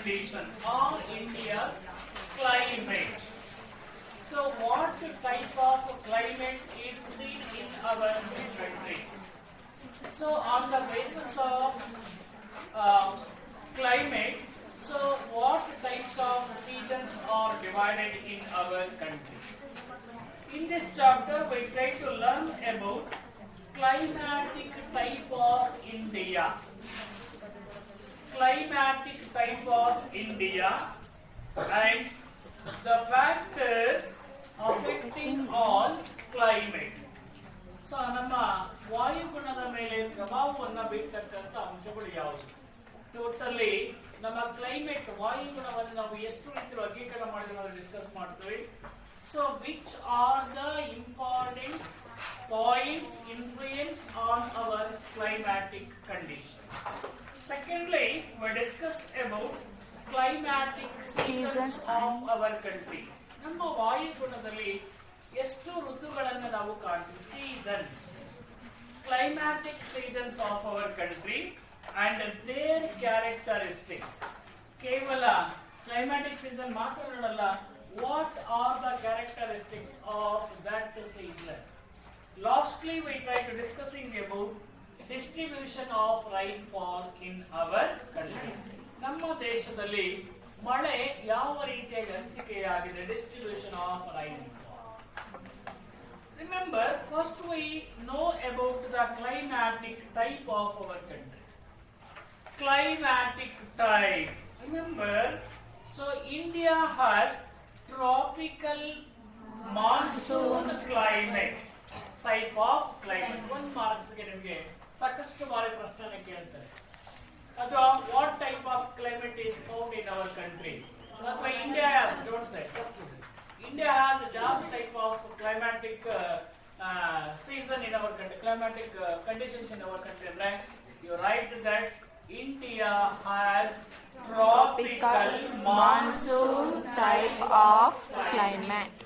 condition or India's climate. So what type of climate is seen in our country? So on the basis of climate, so what types of seasons are divided in our country? In this chapter we try to learn about climatic type of India. Climatic type of India and the factors affecting all climate. So ನಮ್ಮ ವಾಯುಗುಣದ ಮೇಲೆ ಪ್ರಭಾವವನ್ನು ಬೀರ್ತಕ್ಕಂಥ ಅಂಶಗಳು ಯಾವುದು? Totally ನಮ್ಮ climate ವಾಯುಗುಣವನ್ನು ನಾವು ಎಷ್ಟು ರೀತಿ ವರ್ಗೀಕರಣ ಮಾಡಿದ್ರೆ ಡಿಸ್ಕಸ್ ಮಾಡ್ತೀವಿ. So which are the important points influence on our climatic condition. Secondly, we discuss about climatic seasons of our country. ನಮ್ಮ ವಾಯುಗುಣದಲ್ಲಿ ಎಷ್ಟು ಋತುಗಳನ್ನು ನಾವು ಕಾಣ್ತೀವಿ? Seasons, climatic seasons of our country and their characteristics. ಕೇವಲ climatic season ಮಾತ್ರ ನೋಡಲ್ಲ, what are the characteristics of that season? Lastly, we try to discussing about distribution of rainfall in our country. ನಮ್ಮ ದೇಶದಲ್ಲಿ ಮಳೆ ಯಾವ ರೀತಿಯಾಗಿ ಹಂಚಿಕೆಯಾಗಿದೆ? Distribution of rainfall. Remember, first we know about the climatic type of our country. Climatic type. Remember, so India has tropical monsoon climate. Type of climate. ಒಂದು ಮಾರ್ಕ್ಸ್ಗೆ ನಿಮಗೆ ಸಾಕಷ್ಟು ಬಾರಿ ಪ್ರಶ್ನೆ ಕೇಳ್ತಾರೆ. ಅಥವಾ what type of climate is found in our country? ಅಥವಾ India has, don't say, India has just type of climatic season in our country, climatic conditions in our country. ಅಂದ್ರೆ you write that India has tropical monsoon type of climate.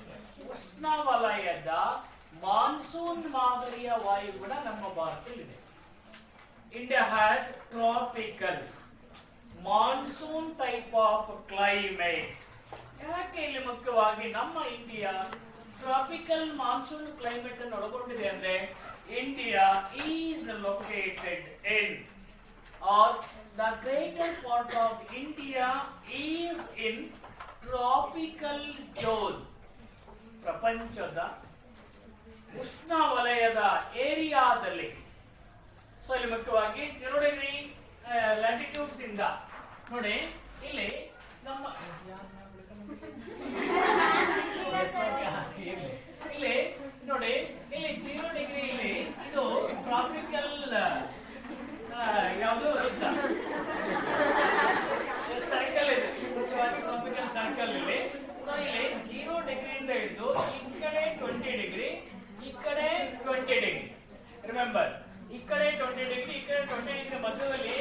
ಉಷ್ಣವಲಯದ monsoon ಮಾದರಿಯ ವಾಯುಗುಣ ನಮ್ಮ ಭಾರತದಲ್ಲಿದೆ. India has tropical monsoon type of climate. ಯಾಕೆ ಇಲ್ಲಿ ಮುಖ್ಯವಾಗಿ ನಮ್ಮ ಇಂಡಿಯಾ ಟ್ರಾಪಿಕಲ್ ಮಾನ್ಸೂನ್ ಕ್ಲೈಮೇಟ್ ಅನ್ನು ಒಳಗೊಂಡಿದೆ ಅಂದ್ರೆ, India is located in are the greater part of India is in tropical zone. ಪ್ರಪಂಚದ ಉಷ್ಣ ವಲಯದ ಏರಿಯಾದಲ್ಲಿ. ಸೊ ಇಲ್ಲಿ ಮುಖ್ಯವಾಗಿ 0 ಡಿಗ್ರಿ ಲ್ಯಾಟಿಟ್ಯೂಡ್ಸ್ ಇಂದ ನೋಡಿ, ಇಲ್ಲಿ ನಮ್ಮ ಇಲ್ಲಿ ನೋಡಿ, ಇಲ್ಲಿ 0 ಡಿಗ್ರಿ, ಇಲ್ಲಿ ಇದು ಟ್ರಾಪಿಕಲ್ ಯಾವುದು ಸರ್ಕಲ್ ಇದೆ, ಮುಖ್ಯವಾಗಿ ಟ್ರಾಪಿಕಲ್ ಸರ್ಕಲ್ ಇಲ್ಲಿ. ಸೊ ಇಲ್ಲಿ 0 ಡಿಗ್ರಿಯಿಂದ ಹಿಡಿದು ಈ ಕಡೆ 20 ಡಿಗ್ರಿ, ಈ ಕಡೆ 20 ಡಿಗ್ರಿ. ರಿಮೆಂಬರ್, ಈ ಕಡೆ 20 ಡಿಗ್ರಿ, ಈ ಕಡೆ 20 ಡಿಗ್ರಿ ಮಧ್ಯದಲ್ಲಿ.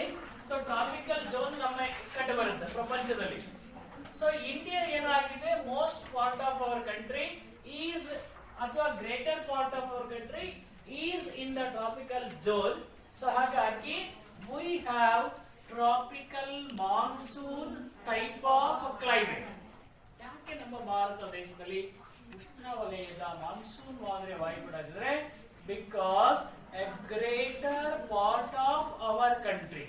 ಸೊ ಟ್ರಾಪಿಕಲ್ ಝೋನ್ ನಮ್ಮ ಕಡೆ ಬರುತ್ತೆ ಪ್ರಪಂಚದಲ್ಲಿ. ಸೊ ಇಂಡಿಯಾ ಏನಾಗಿದೆ, most part of our country is, ಅಥವಾ greater part of our country is in the tropical zone. So ಹಾಗಾಗಿ we have tropical monsoon type of climate. ಯಾಕೆ ನಮ್ಮ ಭಾರತ ದೇಶದಲ್ಲಿ ಉಷ್ಣವಲಯದ ಮಾನ್ಸೂನ್ ಮಾದರಿಯ ವಾಯುಗುಣ ಇದ್ರೆ? Because a greater part of our country,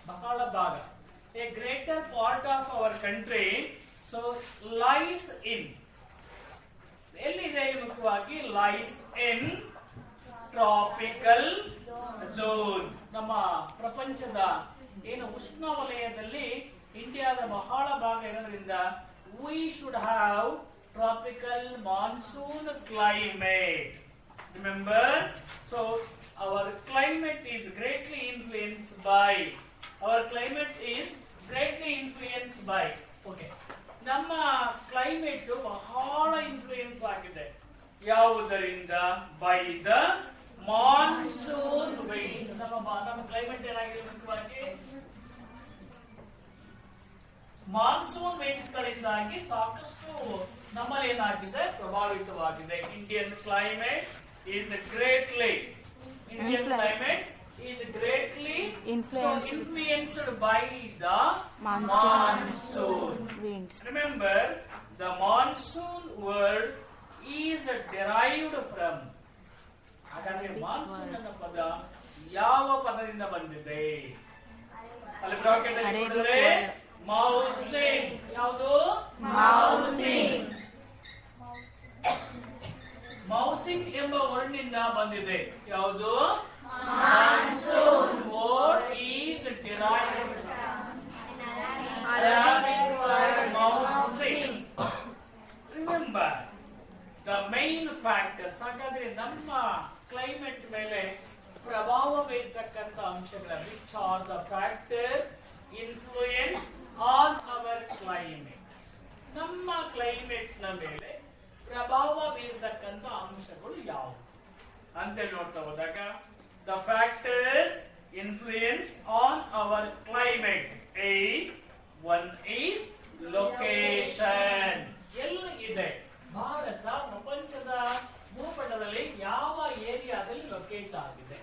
ಬಹಳ ಭಾಗ, a greater part of our country so lies in, ಎಲ್ಲಿದೆ ಮುಖ್ಯವಾಗಿ? Lies in tropical zone. ನಮ್ಮ ಪ್ರಪಂಚದ ಏನು ಉಷ್ಣವಲಯದಲ್ಲಿ ಇಂಡಿಯಾದ ಬಹಳ ಭಾಗ ಇರೋದ್ರಿಂದ we should have tropical monsoon climate. Remember, so our climate is greatly influenced by, okay, ನಮ್ಮ ಕ್ಲೈಮೇಟ್ ಬಹಳ ಇನ್ಫ್ಲೂಯೆನ್ಸ್ ಆಗಿದೆ. ಯಾವುದರಿಂದ? By the monsoon winds. ನಮ್ಮ ಕ್ಲೈಮೇಟ್ ಏನಾಗಿದೆ ಮುಖ್ಯವಾಗಿ ಮಾನ್ಸೂನ್ ವಿಂಡ್ಸ್ ಗಳಿಂದಾಗಿ ಸಾಕಷ್ಟು ನಮ್ಮಲ್ಲಿ ಏನಾಗಿದೆ, ಪ್ರಭಾವಿತವಾಗಿದೆ. Indian climate is greatly influenced by the Monsoon. winds. Remember, the monsoon word is derived from. ಹಾಗಾದ್ರೆ ಮಾನ್ಸೂನ್ ಅನ್ನೋ ಪದ ಯಾವ ಪದದಿಂದ ಬಂದಿದೆ? ಅಲ್ಲಿ ಬ್ರಾಕೆಟ್ ಅಲ್ಲಿ Arabic ಕೊಡಿದ್ರೆ word. ಮೌಸಿನ್. ಯಾವುದು? Mousing. ಮೌಸಿಂಗ್ ಎಂಬ ವರ್ಡ್ನಿಂದ ಬಂದಿದೆ. ಯಾವುದು? Monsoon word is derived Arabic word mousing. Remember the main factors. ಹಾಗಾದ್ರೆ ನಮ್ಮ ಕ್ಲೈಮೇಟ್ ಮೇಲೆ ಪ್ರಭಾವ ಬೀರ್ತಕ್ಕಂಥ ಅಂಶಗಳ which are the factors influence on our climate. ನಮ್ಮ ಕ್ಲೈಮೇಟ್ ನ ಮೇಲೆ ಪ್ರಭಾವ ಬೀರ್ತಕ್ಕಂಥ ಅಂಶಗಳು ಯಾವುವು ಅಂತ ನೋಡ್ತಾ ಹೋದಾಗ the factors influence on our climate is one is location. ಎಲ್ಲ ಇದೆ. ಭಾರತ ಪ್ರಪಂಚದ ಭೂಪಟದಲ್ಲಿ ಯಾವ ಏರಿಯಾದಲ್ಲಿ ಲೊಕೇಟ್ ಆಗಿದೆ?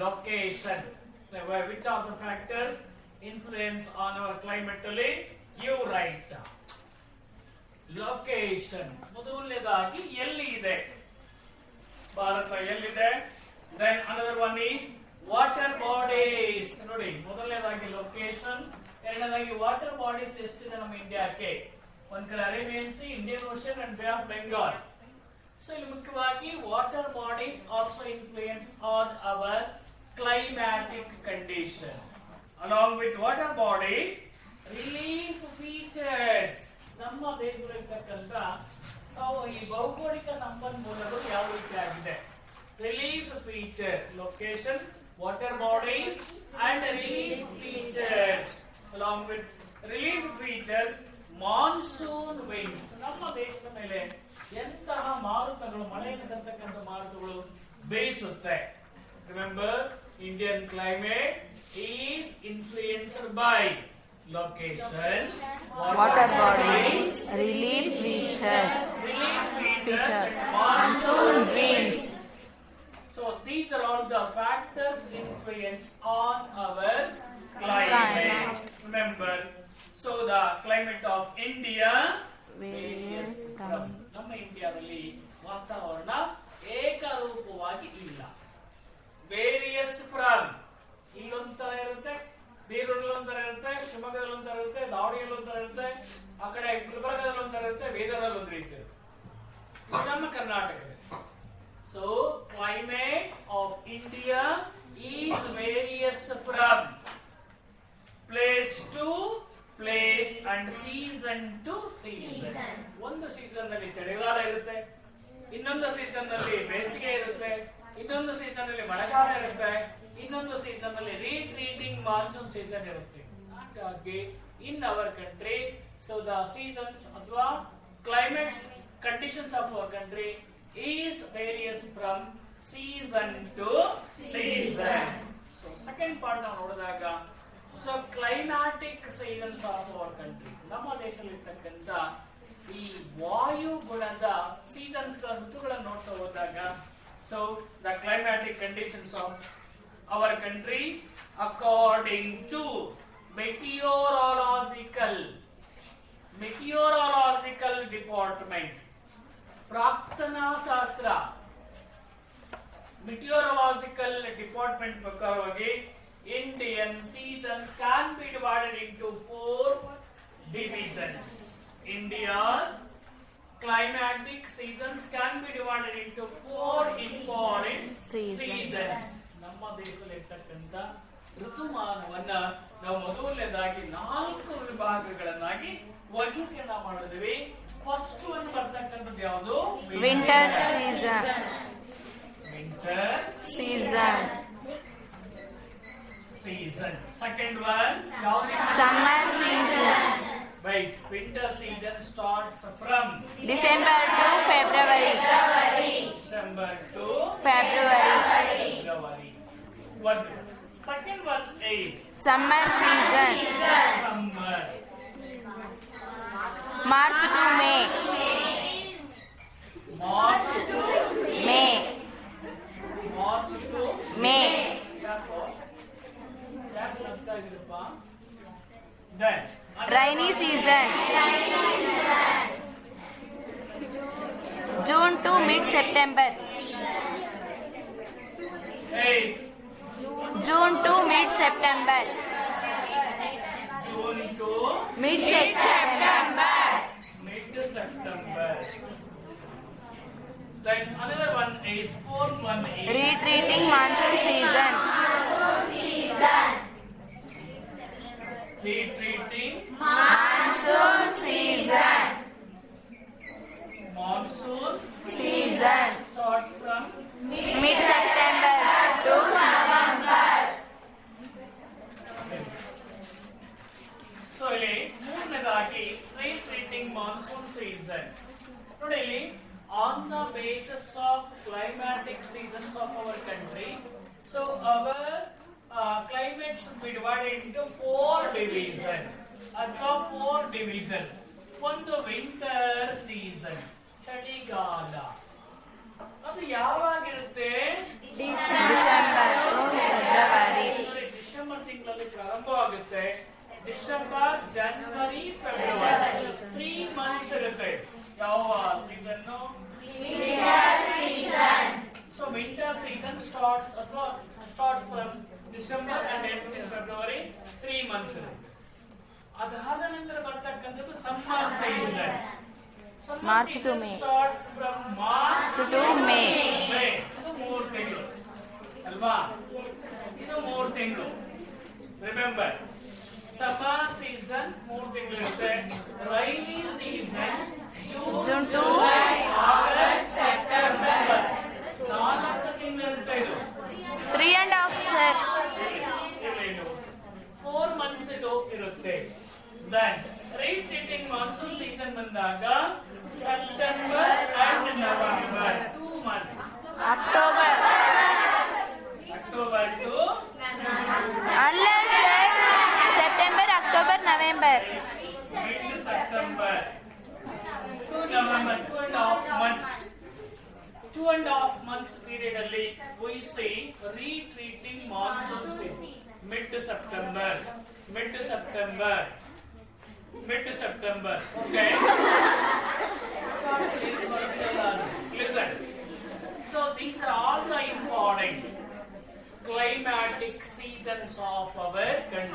Location. Which are the factors influence on our climate? You write. Location ಮೊದಲನೇದಾಗಿ ಎಲ್ಲಿ ಇದೆ? ಭಾರತ ಎಲ್ಲಿದೆ? Then another one is water bodies. ನೋಡಿ, ಮೊದಲನೇದಾಗಿ ಲೊಕೇಶನ್, ಎರಡನೇದಾಗಿ ವಾಟರ್ ಬಾಡೀಸ್ ಎಷ್ಟಿದೆ ನಮ್ಮ ಇಂಡಿಯಾಕ್ಕೆ? ಒಂದ್ ಕಡೆ Arabian sea, Indian ocean and bay of Bengal. So ಇಲ್ಲಿ ಮುಖ್ಯವಾಗಿ water bodies also influence on our climatic condition. Along with water bodies, relief features. ನಮ್ಮ ದೇಶದಲ್ಲಿರ್ತಕ್ಕಂಥ ಈ ಭೌಗೋಳಿಕ ಸಂಪನ್ಮೂಲಗಳು ಯಾವ ರೀತಿಯಾಗಿದೆ? Relief feature, location, water bodies and relief features. Along with relief features, monsoon winds. ನಮ್ಮ ದೇಶದ ಮೇಲೆ ಎಂತಹ ಮಾರುತಗಳು, ಮಳೆಯನ್ನು ತರ್ತಕ್ಕಂಥ ಮಾರುತಗಳು ಬೀಸುತ್ತೆ? Remember, Indian climate is influenced by location, Water bodies, relief features, monsoon winds. So these are all the factors influence on our climate. Remember, so the climate of India varies from. ನಮ್ಮ ಇಂಡಿಯಾದಲ್ಲಿ ವಾತಾವರಣ ಏಕರೂಪವಾಗಿ ಇಲ್ಲ. Various from. ಇಲ್ಲೊಂಥರ ಇರುತ್ತೆ, ಬೀರೂರಲ್ಲಿ ಒಂಥರ ಇರುತ್ತೆ, ಶಿವಮೊಗ್ಗದಲ್ಲಿ ಒಂಥರ ಇರುತ್ತೆ, ದಾವಣಗೆರೆಯಲ್ಲಿ ಒಂಥರ ಇರುತ್ತೆ, ಆ ಕಡೆ ಗುಲ್ಬರ್ಗದಲ್ಲಿ ಒಂಥರ ಇರುತ್ತೆ, ಬೀದರಲ್ಲಿ ಒಂದು ರೀತಿ ಇರುತ್ತೆ. ಇದು ನಮ್ಮ ಕರ್ನಾಟಕದಲ್ಲಿ. So, climate of India is various from place to place and season to season. ಒಂದು ಸೀಸನ್ ನಲ್ಲಿ ಚಳಿಗಾಲ ಇರುತ್ತೆ, ಇನ್ನೊಂದು ಸೀಸನ್ ನಲ್ಲಿ ಬೇಸಿಗೆ ಇರುತ್ತೆ, ಇನ್ನೊಂದು ಸೀಸನ್ ನಲ್ಲಿ ಮಳೆಗಾಲ ಇರುತ್ತೆ, ಇನ್ನೊಂದು ಸೀಸನ್ ನಲ್ಲಿ ರೀಟ್ರೀಟಿಂಗ್ ಮಾನ್ಸೂನ್ ಸೀಸನ್ ಇರುತ್ತೆ. ಹಾಗಾಗಿ in our country, so the seasons ಅಥವಾ climate conditions of our country is various from season to season. So second part ನಾವು ನೋಡಿದಾಗ, so climatic seasons of our country, ನಮ್ಮ ದೇಶದಲ್ಲಿ ಇರ್ತಕ್ಕಂಥ ಈ ವಾಯುಗುಣದ ಸೀಸನ್ಸ್ ಗಳ ಋತುಗಳನ್ನು ನೋಡ್ತಾ ಹೋದಾಗ, so the climatic conditions of our country according to meteorological department, ಪ್ರಾಕ್ತನಾ ಶಾಸ್ತ್ರ ಮೆಟಿಯೋರಾಲಜಿಕಲ್ ಡಿಪಾರ್ಟ್ಮೆಂಟ್ ಪ್ರಕಾರವಾಗಿ Indian seasons can be divided into 4 divisions. India's climatic seasons can be divided into 4 important seasons. ನಮ್ಮ ದೇಶದಲ್ಲಿ ಇರ್ತಕ್ಕಂಥ ಋತುಮಾನವನ್ನ ನಾವು ಮೊದಲನೇದಾಗಿ 4 ವಿಭಾಗಗಳನ್ನಾಗಿ ವರ್ಗೀಕರಣ ಮಾಡಿದ್ವಿ. ಫಸ್ಟ್ ಒಂದು ಬರ್ತಕ್ಕಂಥದ್ದು ಯಾವುದು? Winter season. Winter season. Second one, Summer season. wait, winter season starts from December to February. December to February. What? Second one is Summer season. summer. March to May. March to May. May. ಯಾಕೆ ಆಗ್ತಾ ಇದೀರಪ್ಪ? Then Rainy season. June to mid-September. hey, June to mid-September. June to Mid-September. mid-September. Then another one is fourth one is Retreating monsoon season. retreating Monsoon season. monsoon Season. starts from Mid-September to November. So ಇಲ್ಲಿ ಮೂರನೇದಾಗಿ retreating monsoon season. ನೋಡಿ ಇಲ್ಲಿ on the basis of climatic seasons of our country, so our climate should be divided into 4 divisions. ಅಥವಾ 4 division. ಒಂದು winter season, ಚಳಿಗಾಲ. ಅದು ಯಾವಾಗಿರುತ್ತೆ? December to February. December ತಿಂಗಳಲ್ಲಿ ಪ್ರಾರಂಭವಾಗುತ್ತೆ. ಡಿಸೆಂಬರ್, ಜನವರಿ, ಫೆಬ್ರವರಿ 3 ಮಂತ್ಸ್ ಇರುತ್ತೆ. ಯಾವ season? So winter season starts from December and ends in February. 3 months ಇರುತ್ತೆ. ಅದಾದ ನಂತರ ಬರ್ತಕ್ಕಂಥದ್ದು summer season. March to May. Starts from March To May. ಇದು 3 ತಿಂಗಳು ಅಲ್ವಾ? ಇದು 3 ತಿಂಗಳು. ರಿಮೆಂಬರ್, ಸಮ್ಮರ್ ಸೀಸನ್ 3 ತಿಂಗಳು ಇರುತ್ತೆ. Rainy season June to August, September 4 ತಿಂಗಳು ಇರುತ್ತೆ. ಇದು 3.5 sir. 4 ಮಂತ್ಸ್ ಇದು ಇರುತ್ತೆ. ದೆನ್ retreating monsoon season ಬಂದಾಗ September and November 2 months. October. October to ಅಲ್ಲ sir, September, October, November. mid September to November, 2.5 months. 2.5 months period ಅಲ್ಲಿ we see retreating monsoon season. Mid September. Okay. Listen. So these are all the important climatic seasons of our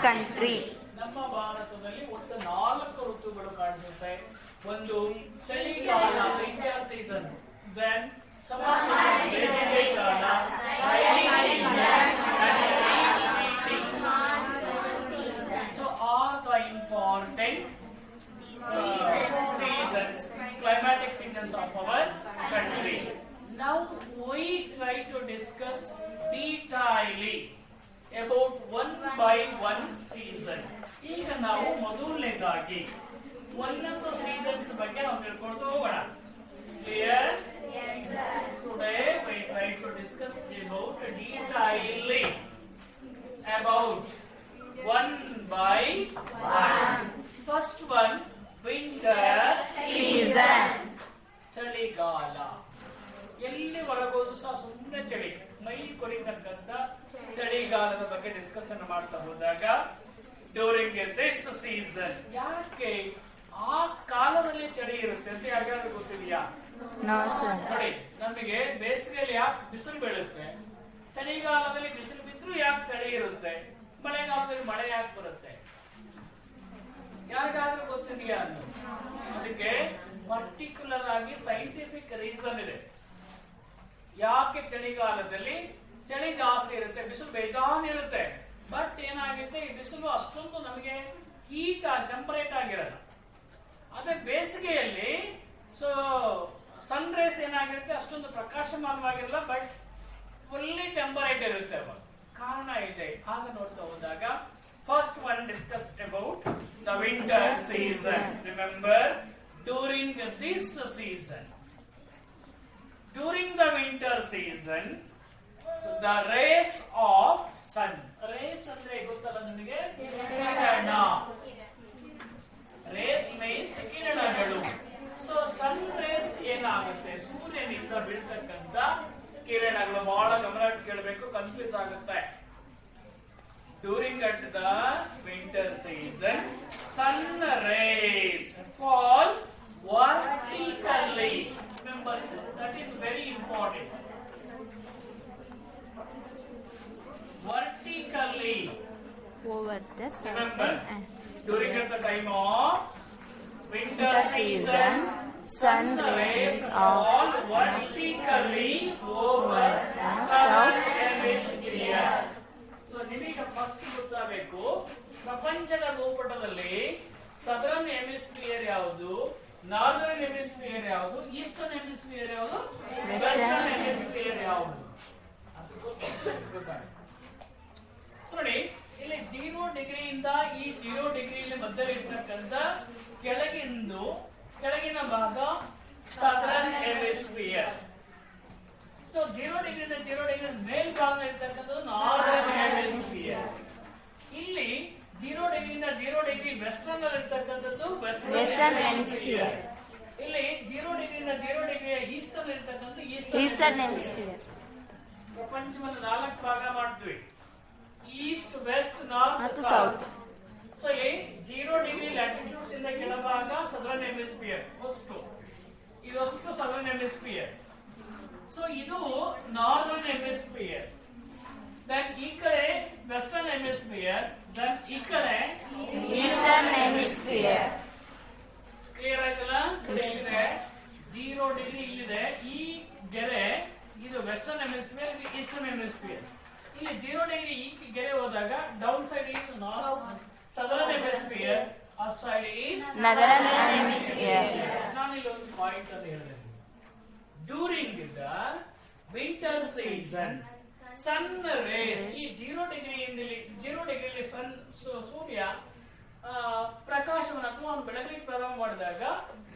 Country. ನಮ್ಮ ಭಾರತದಲ್ಲಿ ಒಟ್ಟು 4 ಋತುಗಳು ಕಾಣಿಸುತ್ತೆ. ಒಂದು ಚಳಿಗಾಲ, winter season. Then summer season, ಬೇಸಿಗೆಕಾಲ, rainy season and retreating. So all the important seasons, climatic seasons of our country. Now we try to discuss detailedly about one by one season. ಈಗ ನಾವು ಮೊದಲನೇದಾಗಿ ಒಂದೊಂದು ಸೀಸನ್ಸ್ ಬಗ್ಗೆ ನಾವು ತಿಳ್ಕೊಂಡು ಹೋಗೋಣ. Clear? Today we try to discuss about detailedly about one by one. First one, winter Season. ಚಳಿಗಾಲ. ಎಲ್ಲಿ ಹೊರಗೋದು ಸಹ ಸುಮ್ಮನೆ ಚಳಿ, ಮೈ ಕೊರಿತಕ್ಕಂಥ ಚಳಿಗಾಲದ ಬಗ್ಗೆ ಡಿಸ್ಕಷನ್ ಮಾಡ್ತಾ ಹೋದಾಗ ಡ್ಯೂರಿಂಗ್ ದಿಸ್ ಸೀಸನ್, ಯಾಕೆ ಆ ಕಾಲದಲ್ಲಿ ಚಳಿ ಇರುತ್ತೆ ಅಂತ ಯಾರಿಗಾದ್ರೂ ಗೊತ್ತಿದೆಯಾ? No sir. ನೋಡಿ, ನಮಗೆ ಬೇಸಿಗೆಯಲ್ಲಿ ಯಾಕೆ ಬಿಸಿಲು ಬೀಳುತ್ತೆ, ಚಳಿಗಾಲದಲ್ಲಿ ಬಿಸಿಲು ಬಿದ್ರೂ ಯಾಕೆ ಚಳಿ ಇರುತ್ತೆ, ಮಳೆಗಾಲದಲ್ಲಿ ಮಳೆ ಯಾಕೆ ಬರುತ್ತೆ? ಯಾರಿಗಾದ್ರೂ ಗೊತ್ತಿದೆಯಾ ಅಂತ? ಅದಕ್ಕೆ ಪರ್ಟಿಕ್ಯುಲರ್ ಆಗಿ ಸೈಂಟಿಫಿಕ್ ರೀಸನ್ ಇದೆ. ಯಾಕೆ ಚಳಿಗಾಲದಲ್ಲಿ ಚಳಿ ಜಾಸ್ತಿ ಇರುತ್ತೆ, ಬಿಸಿಲು ಬೇಜಾನ್ ಇರುತ್ತೆ, ಬಟ್ ಏನಾಗುತ್ತೆ, ಈ ಬಿಸಿಲು ಅಷ್ಟೊಂದು ನಮಗೆ ಹೀಟ್ ಟೆಂಪರೇಟ್ ಆಗಿರಲ್ಲ. ಅದೇ ಬೇಸಿಗೆಯಲ್ಲಿ ಸೊ ಸನ್ ರೇಸ್ ಏನಾಗಿರುತ್ತೆ, ಅಷ್ಟೊಂದು ಪ್ರಕಾಶಮಾನವಾಗಿರಲ್ಲ, ಬಟ್ ಫುಲ್ಲಿ ಟೆಂಪರೇಟ್ ಇರುತ್ತೆ. ಅವಾಗ ಕಾರಣ ಇದೆ. ಆಗ ನೋಡ್ತಾ ಹೋದಾಗ first one discuss about the winter season. Remember, during this season, during the winter season, so the rays of sun, rays ಅಂದ್ರೆ ಗೊತ್ತಲ್ಲ ನಿಮಗೆ, ಕಿರಣ. rays means ಕಿರಣಗಳು. ಸೊ ಸನ್ ರೇಸ್ ಏನಾಗುತ್ತೆ, ಸೂರ್ಯನಿಂದ ಬೀಳ್ತಕ್ಕಂಥ ಕಿರಣಗಳು. ಬಹಳ ಗಮನ ಕೇಳಬೇಕು, ಕನ್ಫ್ಯೂಸ್ ಆಗುತ್ತೆ. During at the winter season sun rays fall vertically. Remember, that is very important. Vertically. Over the Remember, southern during the time of winter season, sun rays fall vertically over the southern hemisphere. So, ನಿಮಗೆ first ಗೊತ್ತಾಗಬೇಕು ಪ್ರಪಂಚದ ಭೂಪಟದಲ್ಲಿ southern hemisphere ಯಾವುದು, northern hemisphere ಯಾವುದು, eastern hemisphere ಯಾವುದು, western hemisphere ಯಾವುದು ಅದು ಗೊತ್ತಾಗುತ್ತೆ. ನೋಡಿ, ಇಲ್ಲಿ 0 ಡಿಗ್ರಿಯಿಂದ ಈ 0 ಡಿಗ್ರಿಯಲ್ಲಿ ಮಧ್ಯದಲ್ಲಿರ್ತಕ್ಕಂಥ ಕೆಳಗಿನ ಭಾಗ ಸದರ್ನ್ ಹೆಮಿಸ್ಫಿಯರ್. ಸೊ 0 ಡಿಗ್ರಿಯಿಂದ 0 ಡಿಗ್ರಿ ಮೇಲ್ಭಾಗ ಇರ್ತಕ್ಕಂಥದ್ದು ನಾರ್ದರ್ನ್ ಹೆಮಿಸ್ಫಿಯರ್. ಇಲ್ಲಿ 0 ಡಿಗ್ರಿಯಿಂದ 0 ಡಿಗ್ರಿ ವೆಸ್ಟರ್ನ್ ಅಲ್ಲಿ ಇರ್ತಕ್ಕಂಥದ್ದು ವೆಸ್ಟರ್ನ್ ಹೆಮಿಸ್ಫಿಯರ್. ಇಲ್ಲಿ 0 ಡಿಗ್ರಿಯಿಂದ 0 ಡಿಗ್ರಿ ಈಸ್ಟರ್ನ್ ಇರ್ತಕ್ಕಂಥದ್ದು ಈಸ್ಟರ್ನ್ ಹೆಮಿಸ್ಫಿಯರ್. ಪ್ರಪಂಚವನ್ನು 4 ಭಾಗ ಮಾಡ್ತೀವಿ, east, west, north, south. So ಇಲ್ಲಿ 0 ಡಿಗ್ರಿ ಲ್ಯಾಟಿಟ್ಯೂಡ್ಸ್ ಇಂದ ಕೆಳಭಾಗ ಸದರ್ನ್ ಹೆಮಿಸ್ಫಿಯರ್ ಅಷ್ಟು, ಇದಷ್ಟು ಸದರ್ನ್ ಹೆಮಿಸ್ಫಿಯರ್. ಸೊ ಇದು ನಾರ್ದರ್ನ್ ಹೆಮಿಸ್ಫಿಯರ್. ದೆನ್ ಈ ಕಡೆ ವೆಸ್ಟರ್ನ್ ಹೆಮಿಸ್ಫಿಯರ್, ದೆನ್ ಈ ಕಡೆ ಈಸ್ಟರ್ನ್ ಹೆಮಿಸ್ಫಿಯರ್. ಕ್ಲಿಯರ್ ಆಯ್ತಲ್ಲ? ಇಲ್ಲಿದೆ 0 ಡಿಗ್ರಿ, ಇಲ್ಲಿದೆ ಈ ಗೆರೆ, ಇದು ವೆಸ್ಟರ್ನ್ ಹೆಮಿಸ್ಫಿಯರ್, ಇದು ಈಸ್ಟರ್ನ್ ಹೆಮಿಸ್ಫಿಯರ್. ಇಲ್ಲಿ 0 ಡಿಗ್ರಿ ಈ ಗೆರೆ ಹೋದಾಗ down side is southern hemisphere, up side is northern hemisphere. ನಾನು ಇಲ್ಲಿ ಒಂದು ಪಾಯಿಂಟ್ ಅಂತ ಹೇಳಿದೆ. During the winter season sun rays, ಈ 0 ಡಿಗ್ರಿಯಲ್ಲಿ ಸೂರ್ಯ ಪ್ರಕಾಶವನ್ನು ಅಥವಾ ಬೆಳಗಲಿಕ್ಕೆ ಪ್ರಾರಂಭ ಮಾಡಿದಾಗ,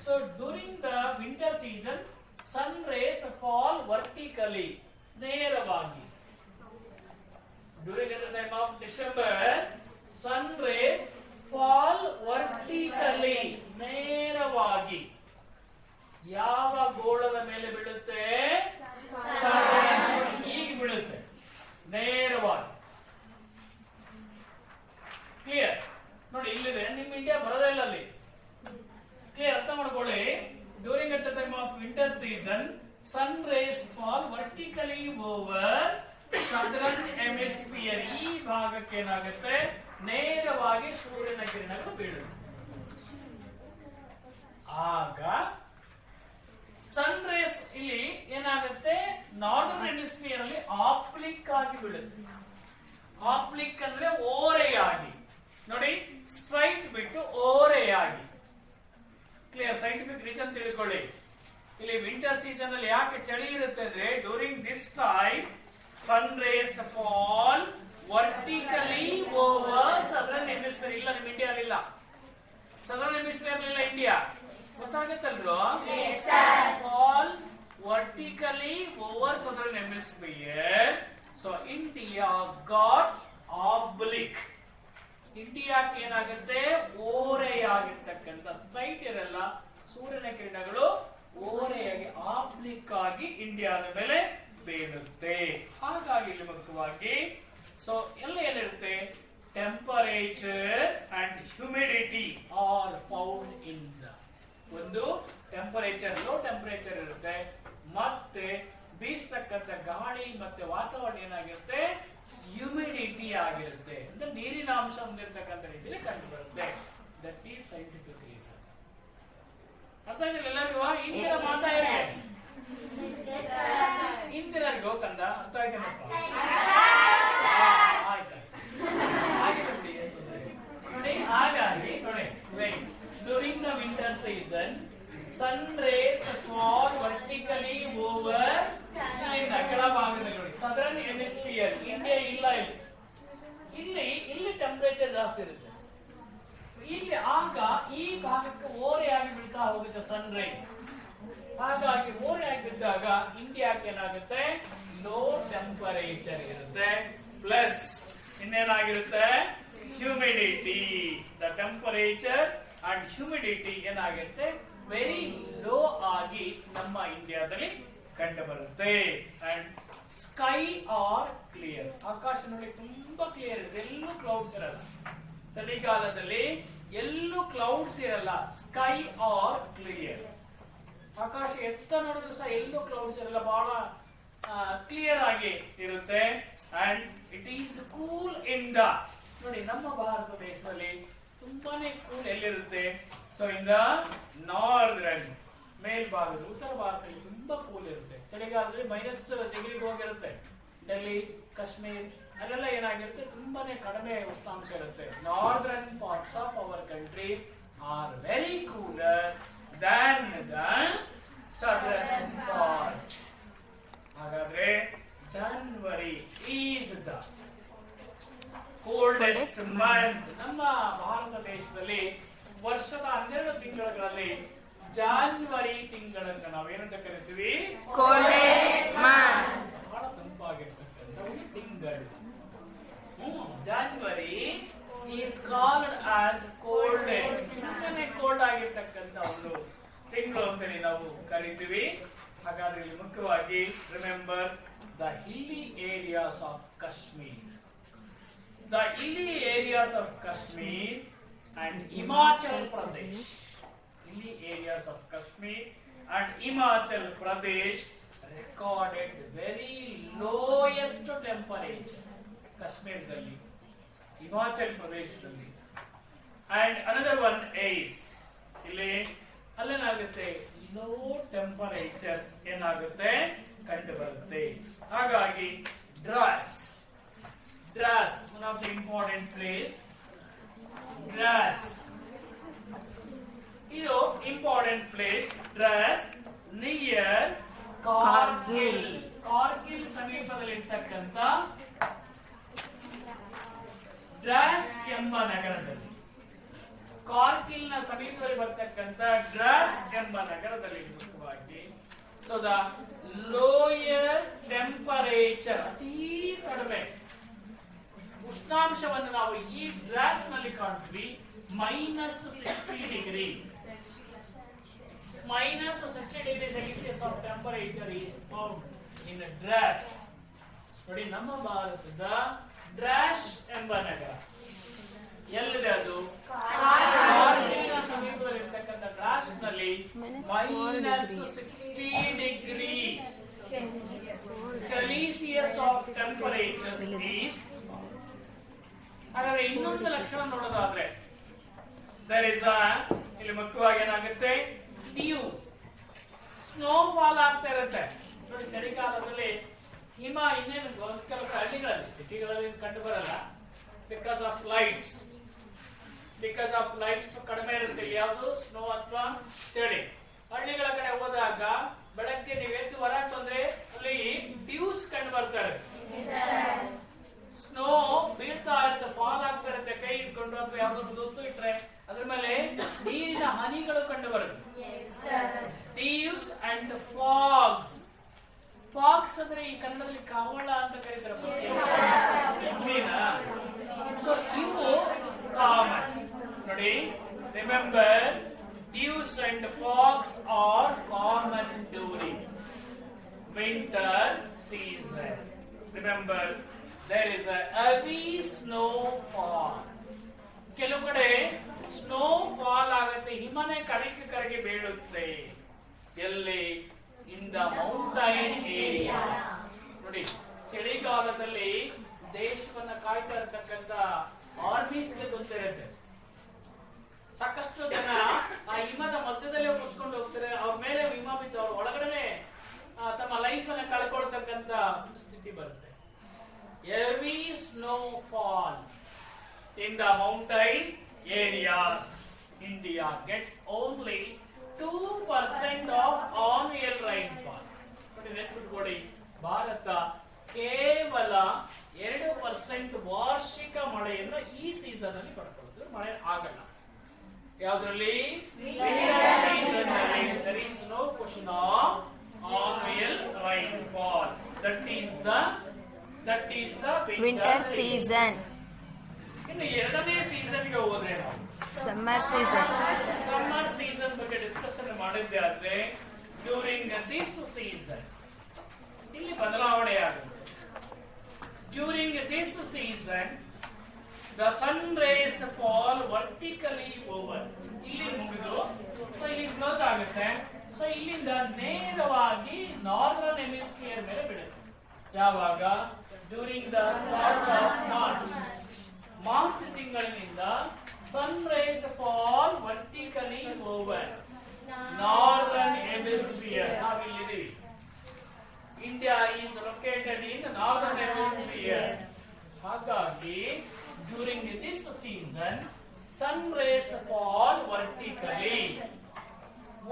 so during the winter season sun rays fall vertically, ನೇರವಾಗಿ. During the time of December sun rays fall vertically, ನೇರವಾಗಿ. ಯಾವ ಗೋಳದ ಮೇಲೆ ಬೀಳುತ್ತೆ? ಈಗ ಬೀಳುತ್ತೆ ನೇರವಾಗಿ. ಕ್ಲಿಯರ್? ನೋಡಿ, ಇಲ್ಲಿದೆ, ನಿಮ್ ಇಂಡಿಯಾ ಬರೋದೇ ಇಲ್ಲ ಅಲ್ಲಿ. ಕ್ಲಿಯರ್? ಅರ್ಥ ಮಾಡ್ಕೊಳ್ಳಿ. During at the time of winter season sun rays fall vertically over southern hemisphere. ಈ ಭಾಗಕ್ಕೆ ಏನಾಗುತ್ತೆ? ನೇರವಾಗಿ ಸೂರ್ಯನ ಕಿರಣಗಳು ಬೀಳುತ್ತೆ. ಆಗ ಸನ್ ರೇಸ್ ಇಲ್ಲಿ ಏನಾಗುತ್ತೆ? ನಾರ್ದರ್ನ್ ಹೆಮಿಸ್ಫಿಯರ್ ಅಲ್ಲಿ ಆಪ್ಲಿಕ್ ಆಗಿ ಬೀಳುತ್ತೆ. ಆಪ್ಲಿಕ್ ಅಂದ್ರೆ ಓರೆಯಾಗಿ. ನೋಡಿ, ಸ್ಟ್ರೈಟ್ ಬಿಟ್ಟು ಓರೆಯಾಗಿ. ಕ್ಲಿಯರ್? ಸೈಂಟಿಫಿಕ್ ರೀಸನ್ ತಿಳ್ಕೊಳ್ಳಿ. ಇಲ್ಲಿ ವಿಂಟರ್ ಸೀಸನ್ ಅಲ್ಲಿ ಯಾಕೆ ಚಳಿ ಇರುತ್ತೆ ಅಂದ್ರೆ, during this time sun rays fall vertically over southern hemisphere. ಇಲ್ಲ, ನಿಮ್ ಇಂಡಿಯಾ ಇಲ್ಲ, ಸದರ್ನ್ ಹೆಮಿಸ್ಫಿಯರ್ ಇಲ್ಲ ಇಂಡಿಯಾ. ಗೊತ್ತಾಗುತ್ತಲ್ವಾ? Fall vertically over southern hemisphere. So India got oblique. ಇಂಡಿಯಾಕ್ಕೆ ಏನಾಗುತ್ತೆ? ಓರೆಯಾಗಿರ್ತಕ್ಕಂಥ, ಸ್ಟ್ರೈಟ್ ಇರಲ್ಲ, ಸೂರ್ಯನ ಕಿರಣಗಳು ಓರೆಯಾಗಿ ಆಬ್ಲಿಕ್ ಆಗಿ ಇಂಡಿಯಾದ ಮೇಲೆ ಬೀಳುತ್ತೆ. ಹಾಗಾಗಿ ಇಲ್ಲಿ ಮುಖ್ಯವಾಗಿ ಸೊ ಎಲ್ಲ ಏನಿರುತ್ತೆ? Temperature and humidity are found in the, ಒಂದು ಟೆಂಪರೇಚರ್, ಲೋ ಟೆಂಪರೇಚರ್ ಇರುತ್ತೆ, ಮತ್ತೆ ಬೀಸ್ತಕ್ಕಂಥ ಗಾಳಿ ಮತ್ತೆ ವಾತಾವರಣ ಏನಾಗಿರುತ್ತೆ? ಹ್ಯೂಮಿಡಿಟಿ ಆಗಿರುತ್ತೆ, ಅಂದ್ರೆ ನೀರಿನ ಅಂಶ ಹೊಂದಿರತಕ್ಕಂಥ ರೀತಿಯಲ್ಲಿ ಕಂಡು ಬರುತ್ತೆ. That is scientific reason. ಅರ್ಥ ಆಗಿಲ್ಲ ಎಲ್ಲರಿಗೂ? ಇಂದಿನ ಮಾತಾಡಿ ಇಂದಿನರಿಗೂ ಕಂದ ಅರ್ಥ ಆಗಿಲ್ಲಪ್ಪ? ಆಯ್ತಾಯ್ತು, ಆಗಿದೆ ಬಿಡಿ. ನೋಡಿ, ಹಾಗಾಗಿ ನೋಡಿ, during the winter season sun rays fall vertically over, ಕೆಳಭಾಗದಲ್ಲಿ ನೋಡಿ ಸದರ್ನ್ ಹೆಮಿಸ್ಫಿಯರ್. ಇಂಡಿಯಾ ಇಲ್ಲ, ಇಲ್ಲಿ ಟೆಂಪರೇಚರ್ ಜಾಸ್ತಿ ಇರುತ್ತೆ. ಇಲ್ಲಿ ಆಗ ಈ ಭಾಗಕ್ಕೆ ಓರೆಯಾಗಿ ಬೀಳ್ತಾ ಹೋಗುತ್ತೆ ಸನ್ ರೈಸ್. ಹಾಗಾಗಿ ಓರೆಯಾಗಿ ಬಿದ್ದಾಗ ಇಂಡಿಯಾಕ್ಕೆ ಏನಾಗುತ್ತೆ? ಲೋ ಟೆಂಪರೇಚರ್ ಇರುತ್ತೆ, ಪ್ಲಸ್ ಇನ್ನೇನಾಗಿರುತ್ತೆ? Humidity. The temperature and humidity ಏನಾಗುತ್ತೆ? ವೆರಿ ಲೋ ಆಗಿ ನಮ್ಮ ಇಂಡಿಯಾದಲ್ಲಿ ಕಂಡು ಬರುತ್ತೆ. And sky are clear. ಆಕಾಶ ನೋಡಿ ತುಂಬಾ ಕ್ಲಿಯರ್ ಇದೆ, ಎಲ್ಲೂ ಕ್ಲೌಡ್ಸ್ ಇರಲ್ಲ. ಚಳಿಗಾಲದಲ್ಲಿ ಎಲ್ಲೂ ಕ್ಲೌಡ್ಸ್ ಇರಲ್ಲ, ಸ್ಕೈ ಆರ್ ಕ್ಲಿಯರ್. ಆಕಾಶ ಎತ್ತ ನೋಡಿದ್ರು ಸಹ ಎಲ್ಲೂ ಕ್ಲೌಡ್ಸ್ ಇರಲ್ಲ, ಬಹಳ ಕ್ಲಿಯರ್ ಆಗಿ ಇರುತ್ತೆ. And it is cool in the, ನೋಡಿ ನಮ್ಮ ಭಾರತ ದೇಶದಲ್ಲಿ ತುಂಬಾನೇ ಕೂಲ್ ಎಲ್ಲಿರುತ್ತೆ? ಸೊ ಇನ್ ದ ನಾರ್ದರ್ನ್, ಮೇಲ್ಭಾಗದ ಉತ್ತರ ಭಾರತದಲ್ಲಿ ತುಂಬಾ ಕೂಲ್ ಇರುತ್ತೆ. ಚಳಿಗಾಲದಲ್ಲಿ -ಡಿಗ್ರಿಗೆ ಹೋಗಿರುತ್ತೆ. ಡೆಲ್ಲಿ, ಕಾಶ್ಮೀರ್ ಅಲ್ಲೆಲ್ಲ ಏನಾಗಿರುತ್ತೆ, ತುಂಬಾನೇ ಕಡಿಮೆ ಉಷ್ಣಾಂಶ ಇರುತ್ತೆ. Northern parts of our country are very cooler than the southern part. ಹಾಗಾದ್ರೆ January is the coldest month. ನಮ್ಮ ಭಾರತ ದೇಶದಲ್ಲಿ ವರ್ಷದ 12 ತಿಂಗಳುಗಳಲ್ಲಿ ಜಾನ್ವರಿ ತಿಂಗಳನ್ನ ನಾವೇನಂತ ಕರಿತೀವಿ? Coldest month. ಬಹಳ ತಂಪಾಗಿರ್ತಕ್ಕಂಥ ಒಂದು ತಿಂಗಳು. January is called as coldest, ತುಂಬಾನೇ ಕೋಲ್ಡ್ ಆಗಿರ್ತಕ್ಕಂಥ ಒಂದು ತಿಂಗಳು ಅಂತೇಳಿ ನಾವು ಕರಿತೀವಿ. ಹಾಗಾದ್ರೆ ಇಲ್ಲಿ ಮುಖ್ಯವಾಗಿ remember the ಹಿಲ್ಲಿ areas of Kashmir. The hilly areas of Kashmir and Himachal Pradesh. Hilly areas of Kashmir and Himachal Pradesh recorded very lowest temperature. Kashmir dalli, Himachal Pradesh dalli. And another one is ಇಲ್ಲಿ ಅಲ್ಲೇನಾಗುತ್ತೆ, low temperatures ಏನಾಗುತ್ತೆ ಕಂಡು ಬರುತ್ತೆ. ಹಾಗಾಗಿ draws, one of the important place. Dras, ಇದು important place. Dras near Kargil. Kargil ಸಮೀಪದಲ್ಲಿ ಇರ್ತಕ್ಕಂಥ draws ಎಂಬ ನಗರದಲ್ಲಿ, ಕಾರ್ಗಿಲ್ ನ ಸಮೀಪದಲ್ಲಿ ಬರ್ತಕ್ಕಂಥ ಡ್ರಾಸ್ ಎಂಬ ನಗರದಲ್ಲಿ ಮುಖ್ಯವಾಗಿ. ಸೊ ದ ಲೋಯರ್ ಟೆಂಪರೇಚರ್, ಅತಿ ಕಡಿಮೆ ಉಷ್ಣಾಂಶವನ್ನು ನಾವು ಈ ಡ್ರಾಸ್ ನಲ್ಲಿ ಕಾಣ್ತೀವಿ. -60 degree, -60 degree Celsius of temperature is found in draws. ನೋಡಿ ನಮ್ಮ ಭಾರತದ ಡ್ರಾಸ್ ಎಂಬ ನಗರ ಎಲ್ಲಿದೆ? ಅದು ಕಾರ್ಗಿಲ್ನ ಸಮೀಪದಲ್ಲಿರ್ತಕ್ಕಂಥ ಡ್ರಾಸ್ ನಲ್ಲಿ -60 degree Celsius of temperature is. ಹಾಗಾದ್ರೆ ಇನ್ನೊಂದು ಲಕ್ಷಣ ನೋಡೋದಾದ್ರೆ ಇಲ್ಲಿ ಮುಖ್ಯವಾಗಿ ಏನಾಗುತ್ತೆ, ಡ್ಯೂ, ಸ್ನೋ ಫಾಲ್ ಆಗ್ತಾ ಇರುತ್ತೆ. ನೋಡಿ ಚಳಿಗಾಲದಲ್ಲಿ ಹಿಮ ಇನ್ನೇನು ಕೆಲವು ಹಳ್ಳಿಗಳಲ್ಲಿ, ಸಿಟಿಗಳಲ್ಲಿ ಕಂಡು ಬರಲ್ಲ. ಬಿಕಾಸ್ ಆಫ್ ಲೈಟ್ಸ್ ಕಡಿಮೆ ಇರುತ್ತೆ. ಯಾವುದು? ಸ್ನೋ ಅಥವಾ ಚಳಿ. ಹಳ್ಳಿಗಳ ಕಡೆ ಹೋದಾಗ ಬೆಳಗ್ಗೆ ನೀವು ಎದ್ದು ಹೊರಗೆ ಬಂದ್ರೆ ಅಲ್ಲಿ ಡ್ಯೂಸ್ ಕಂಡು ಬರ್ತಾರೆ. ಸ್ನೋ ಬೀಳ್ತಾ ಇರುತ್ತೆ, ಫಾಲ್ ಆಗ್ತಾ ಇರುತ್ತೆ. ಕೈ ಇಟ್ಕೊಂಡು ಅಥವಾ ಯಾವ್ದಾದ್ರು ದೋಸ್ತು ಇಟ್ರೆ ಅದ್ರ ಮೇಲೆ ನೀರಿನ ಹನಿಗಳು ಕಂಡು ಬರುತ್ತೆ. ಡೀವ್ಸ್ ಅಂಡ್ ಫಾಗ್ಸ್. ಫಾಗ್ಸ್ ಅಂದ್ರೆ ಈ ಕನ್ನಡದಲ್ಲಿ ಕಾವಳ ಅಂತ ಕರೀತಾರೆ. ಸೊ ಇವು ಕಾಮನ್. ನೋಡಿ, remember dews and fogs are common during winter season. Remember, there is a heavy snowfall. ಕೆಲವು ಕಡೆ ಸ್ನೋ ಫಾಲ್ ಆಗುತ್ತೆ, ಹಿಮನೆ ಕರಗಿ ಬೀಳುತ್ತೆ. ಎಲ್ಲಿ? In the mountain area. ನೋಡಿ, ಚಳಿಗಾಲದಲ್ಲಿ ದೇಶವನ್ನ ಕಾಯ್ತಾ ಇರತಕ್ಕಂತ ಆರ್ಮೀಸ್ಗೆ ಗೊತ್ತಿರುತ್ತೆ. ಸಾಕಷ್ಟು ಜನ ಆ ಹಿಮದ ಮಧ್ಯದಲ್ಲೇ ಮುಚ್ಕೊಂಡು ಹೋಗ್ತಾರೆ. ಅವ್ರ ಮೇಲೆ ಹಿಮ ಬಿದ್ದು ಅವ್ರ ಒಳಗಡೆ ತಮ್ಮ ಲೈಫ್ ಅನ್ನ ಕಳ್ಕೊಳ್ತಕ್ಕಂತ ಸ್ಥಿತಿ ಬರುತ್ತೆ. Heavy snowfall in the mountain areas. India gets only 2% of annual rainfall. ನೋಡಿ, ನೆನಪಿಟ್ಕೊಳ್ಳಿ, ಭಾರತ ಕೇವಲ 2% ವಾರ್ಷಿಕ ಮಳೆಯನ್ನು ಈ ಸೀಸನ್ ಅಲ್ಲಿ ಪಡ್ಕೊಳ್ತದೆ. ಮಳೆ ಆಗಲ್ಲ ಯಾವ್ದ್ರಲ್ಲಿ? There is no question of annual rainfall. That is the winter season. ಇನ್ನು ಎರಡನೇ ಸೀಸನ್ ಗೆ ಹೋದ್ರೆ ನಾವು ಸಮ್ಮರ್ ಸೀಸನ್ ಬಗ್ಗೆ ಡಿಸ್ಕಷನ್ ಮಾಡಿದ್ದೆ. ಆದ್ರೆ ಡ್ಯೂರಿಂಗ್ ದಿಸ್ ಸೀಸನ್ ಇಲ್ಲಿ ಬದಲಾವಣೆ ಆಗುತ್ತೆ. During this season the sun rays fall vertically ಏನಾಗುತ್ತೆ, ಸೊ ಇಲ್ಲಿಂದ ನೇರವಾಗಿ ನಾರ್ದರ್ನ್ ಹೆಮಿಸ್ಫಿಯರ್ ಮೇಲೆ ಬೀಳುತ್ತೆ. ಯಾವಾಗ? During the start of March ತಿಂಗಳಿನಿಂದ sun rays fall vertically over northern hemisphere. ನಾವಿಲ್ಲಿದ್ದೀವಿ. India is located in northern hemisphere. ಹಾಗಾಗಿ during this season sun rays fall vertically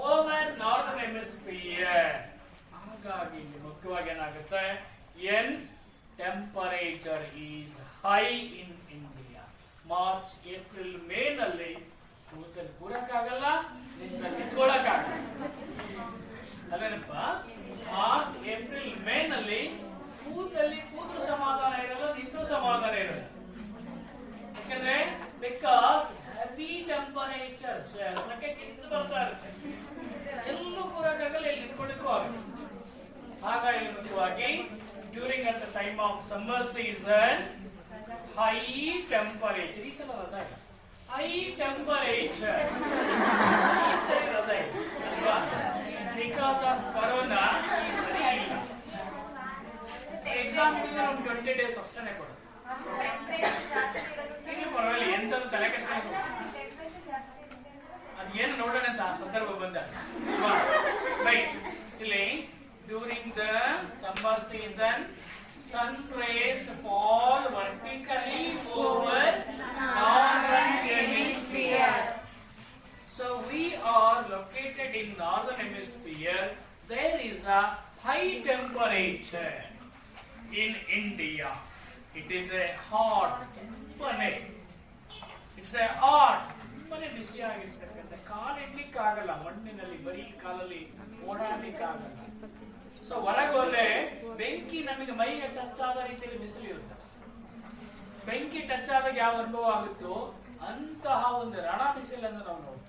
over northern hemisphere. ಹಾಗಾಗಿ ಮುಖ್ಯವಾಗಿ ಏನಾಗುತ್ತೆ, hence temperature is high in India. March April May ನಲ್ಲಿ ಕೂತಲ್ಲಿ ಕೂರಕ್ಕಾಗಲ್ಲ, ನಿಂತ್ಕೊಳ್ಳಕ್ಕಾಗಲ್ಲ ಅಲ್ಲೇನಪ್ಪ. March April May ನಲ್ಲಿ ಕೂತ್ರು ಸಮಾಧಾನ ಇರಲ್ಲ, ನಿಂತರೂ ಸಮಾಧಾನ ಇರಲ್ಲ. ಯಾಕಂದ್ರೆ ಬಿಕಾಸ್ ಹೆವಿ ಟೆಂಪರೇಚರ್ ಸೆಕೆ ಕಿತ್ತು ಬರ್ತಾ ಇರುತ್ತೆ, ಎಲ್ಲೂ ಕೂರಕ್ಕಾಗಲ್ಲ, ಎಲ್ಲಿ ನಿಂತ್ಕೊಳ್ಳಿಕ್ಕೂ ಆಗುತ್ತೆ. ಹಾಗಾಗಿ ಮುಖ್ಯವಾಗಿ during at the time of summer season high temperature. ಈ ಸಲ ರಜಾ ಇಲ್ಲ, ಹೈ ಟೆಂಪರೇಚರ್ ಈ ಸರಿ ರಜಾ ಇಲ್ಲ ಅಲ್ವಾ, ಬಿಕಾಸ್ ಆಫ್ ಕರೋನಾ ಈ ಸರಿ ಇಲ್ಲ. ಎಕ್ಸಾಮ್ ಒಂದು 20 days ಅಷ್ಟೇ ಕೊಡು, ಇಲ್ಲಿ ಪರವಾಗಿಲ್ಲ, ಎಂತದ್ದು ತಲೆ ಕೆಡಿಸ್ಕೊಂಡು ಅದೇನು ನೋಡೋಣ ಅಂತ ಆ ಸಂದರ್ಭ ಬಂದ. ರೈಟ್, ಇಲ್ಲಿ during the summer season sun rays fall vertically over northern hemisphere. So we are located in northern hemisphere. There is a high temperature in India. It is a hot planet. It's a hot ಮನೆ ಬಿಸಿ ಆಗಿರ್ತಕ್ಕಂಥ, ಕಾಲಿಡ್ಲಿಕ್ಕೆ ಆಗಲ್ಲ, ಮಣ್ಣಿನಲ್ಲಿ ಬರೀ ಕಾಲಲ್ಲಿ ಓಡಾಡ್ಲಿಕ್ಕೆ ಆಗಲ್ಲ. So ಹೊರಗೆ ಹೋದ್ರೆ ಬೆಂಕಿ ನಮಗೆ ಮೈಗೆ ಟಚ್ ಆದ ರೀತಿಯಲ್ಲಿ ಬಿಸಿಲು ಇರುತ್ತೆ. ಬೆಂಕಿ ಟಚ್ ಆದಾಗ ಯಾವ ಅನುಭವ ಆಗುತ್ತೋ ಅಂತಹ ಒಂದು ರಣ ಬಿಸಿಲನ್ನು ನಾವು ನೋಡ್ತೀವಿ.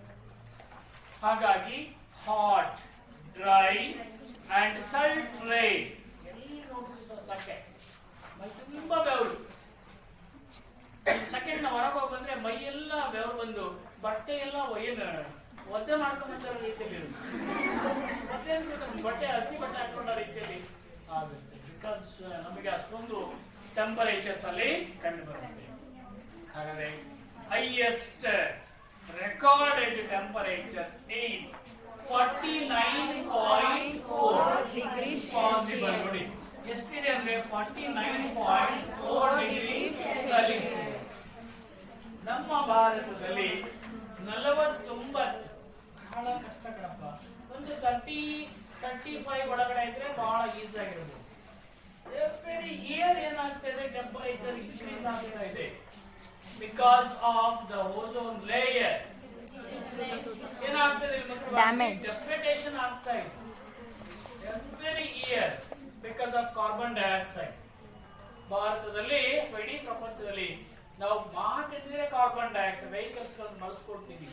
ಹಾಗಾಗಿ hot, dry and Salt rain. ಎಲ್ಲಿ ನೋಡ್ತೀವಿ ಸಕ್ಕೆ, ಮೈ ತುಂಬಾ ಬೆವರು. ಸೆಕೆಂಡ್ ನಾವು ಹೊರಗೆ ಹೋಗಿ ಬಂದ್ರೆ ಮೈ ಎಲ್ಲ ಬೆವರು ಬಂದು ಬಟ್ಟೆ ಎಲ್ಲ ಒದ್ದೆ ಮಾಡ್ಕೊಂಡ್ಬಂದ ರೀತಿಯಲ್ಲಿ ಇರುತ್ತೆ. ಮತ್ತೆ ಬಟ್ಟೆ ಹಸಿ ಬಟ್ಟೆ ಹಾಕೊಂಡ ರೀತಿಯಲ್ಲಿ ಆಗುತ್ತೆ. ಬಿಕಾಸ್ ನಮಗೆ ಅಷ್ಟೊಂದು ಟೆಂಪರೇಚರ್ಸ್ ಅಲ್ಲಿ ಕಂಡು ಬರುತ್ತೆ. ಹಾಗಾದ್ರೆ highest recorded temperature is 49.4 degree possible. ನೋಡಿ ಎಷ್ಟಿದೆ ಅಂದ್ರೆ 49.4 ಡಿಗ್ರಿ ಸೆಲ್ಸಿಯಸ್. ನಮ್ಮ ಭಾರತದಲ್ಲಿ 49 ಬಹಳ ಕಷ್ಟ ಕಣಪ್ಪ. ಒಂದು 30-35 ಒಳಗಡೆ ಇದ್ರೆ ಬಹಳ ಈಸಿ ಆಗಿರ್ಬೋದು. ಎವ್ರಿ ಇಯರ್ ಏನಾಗ್ತದೆ, ಟೆಂಪರೇಚರ್ ಇನ್ಕ್ರೀಸ್ ಆಗ್ತಾ ಇದೆ because of the ozone layer. ಏನಾಗ್ತದೆ, ಡೆಫ್ರಿಟೇಷನ್ ಆಗ್ತಾ ಇದೆ every here because of carbon dioxide. ಭಾರತದಲ್ಲಿ ಇಡೀ ಪ್ರಪಂಚದಲ್ಲಿ ನಾವು ಮಾತಿದ್ರೆ ಕಾರ್ಬನ್ ಡೈಆಕ್ಸೈಡ್ ವೆಹಿಕಲ್ಸ್ ಗಳನ್ನು ಬಳಸ್ಕೊಡ್ತೀವಿ.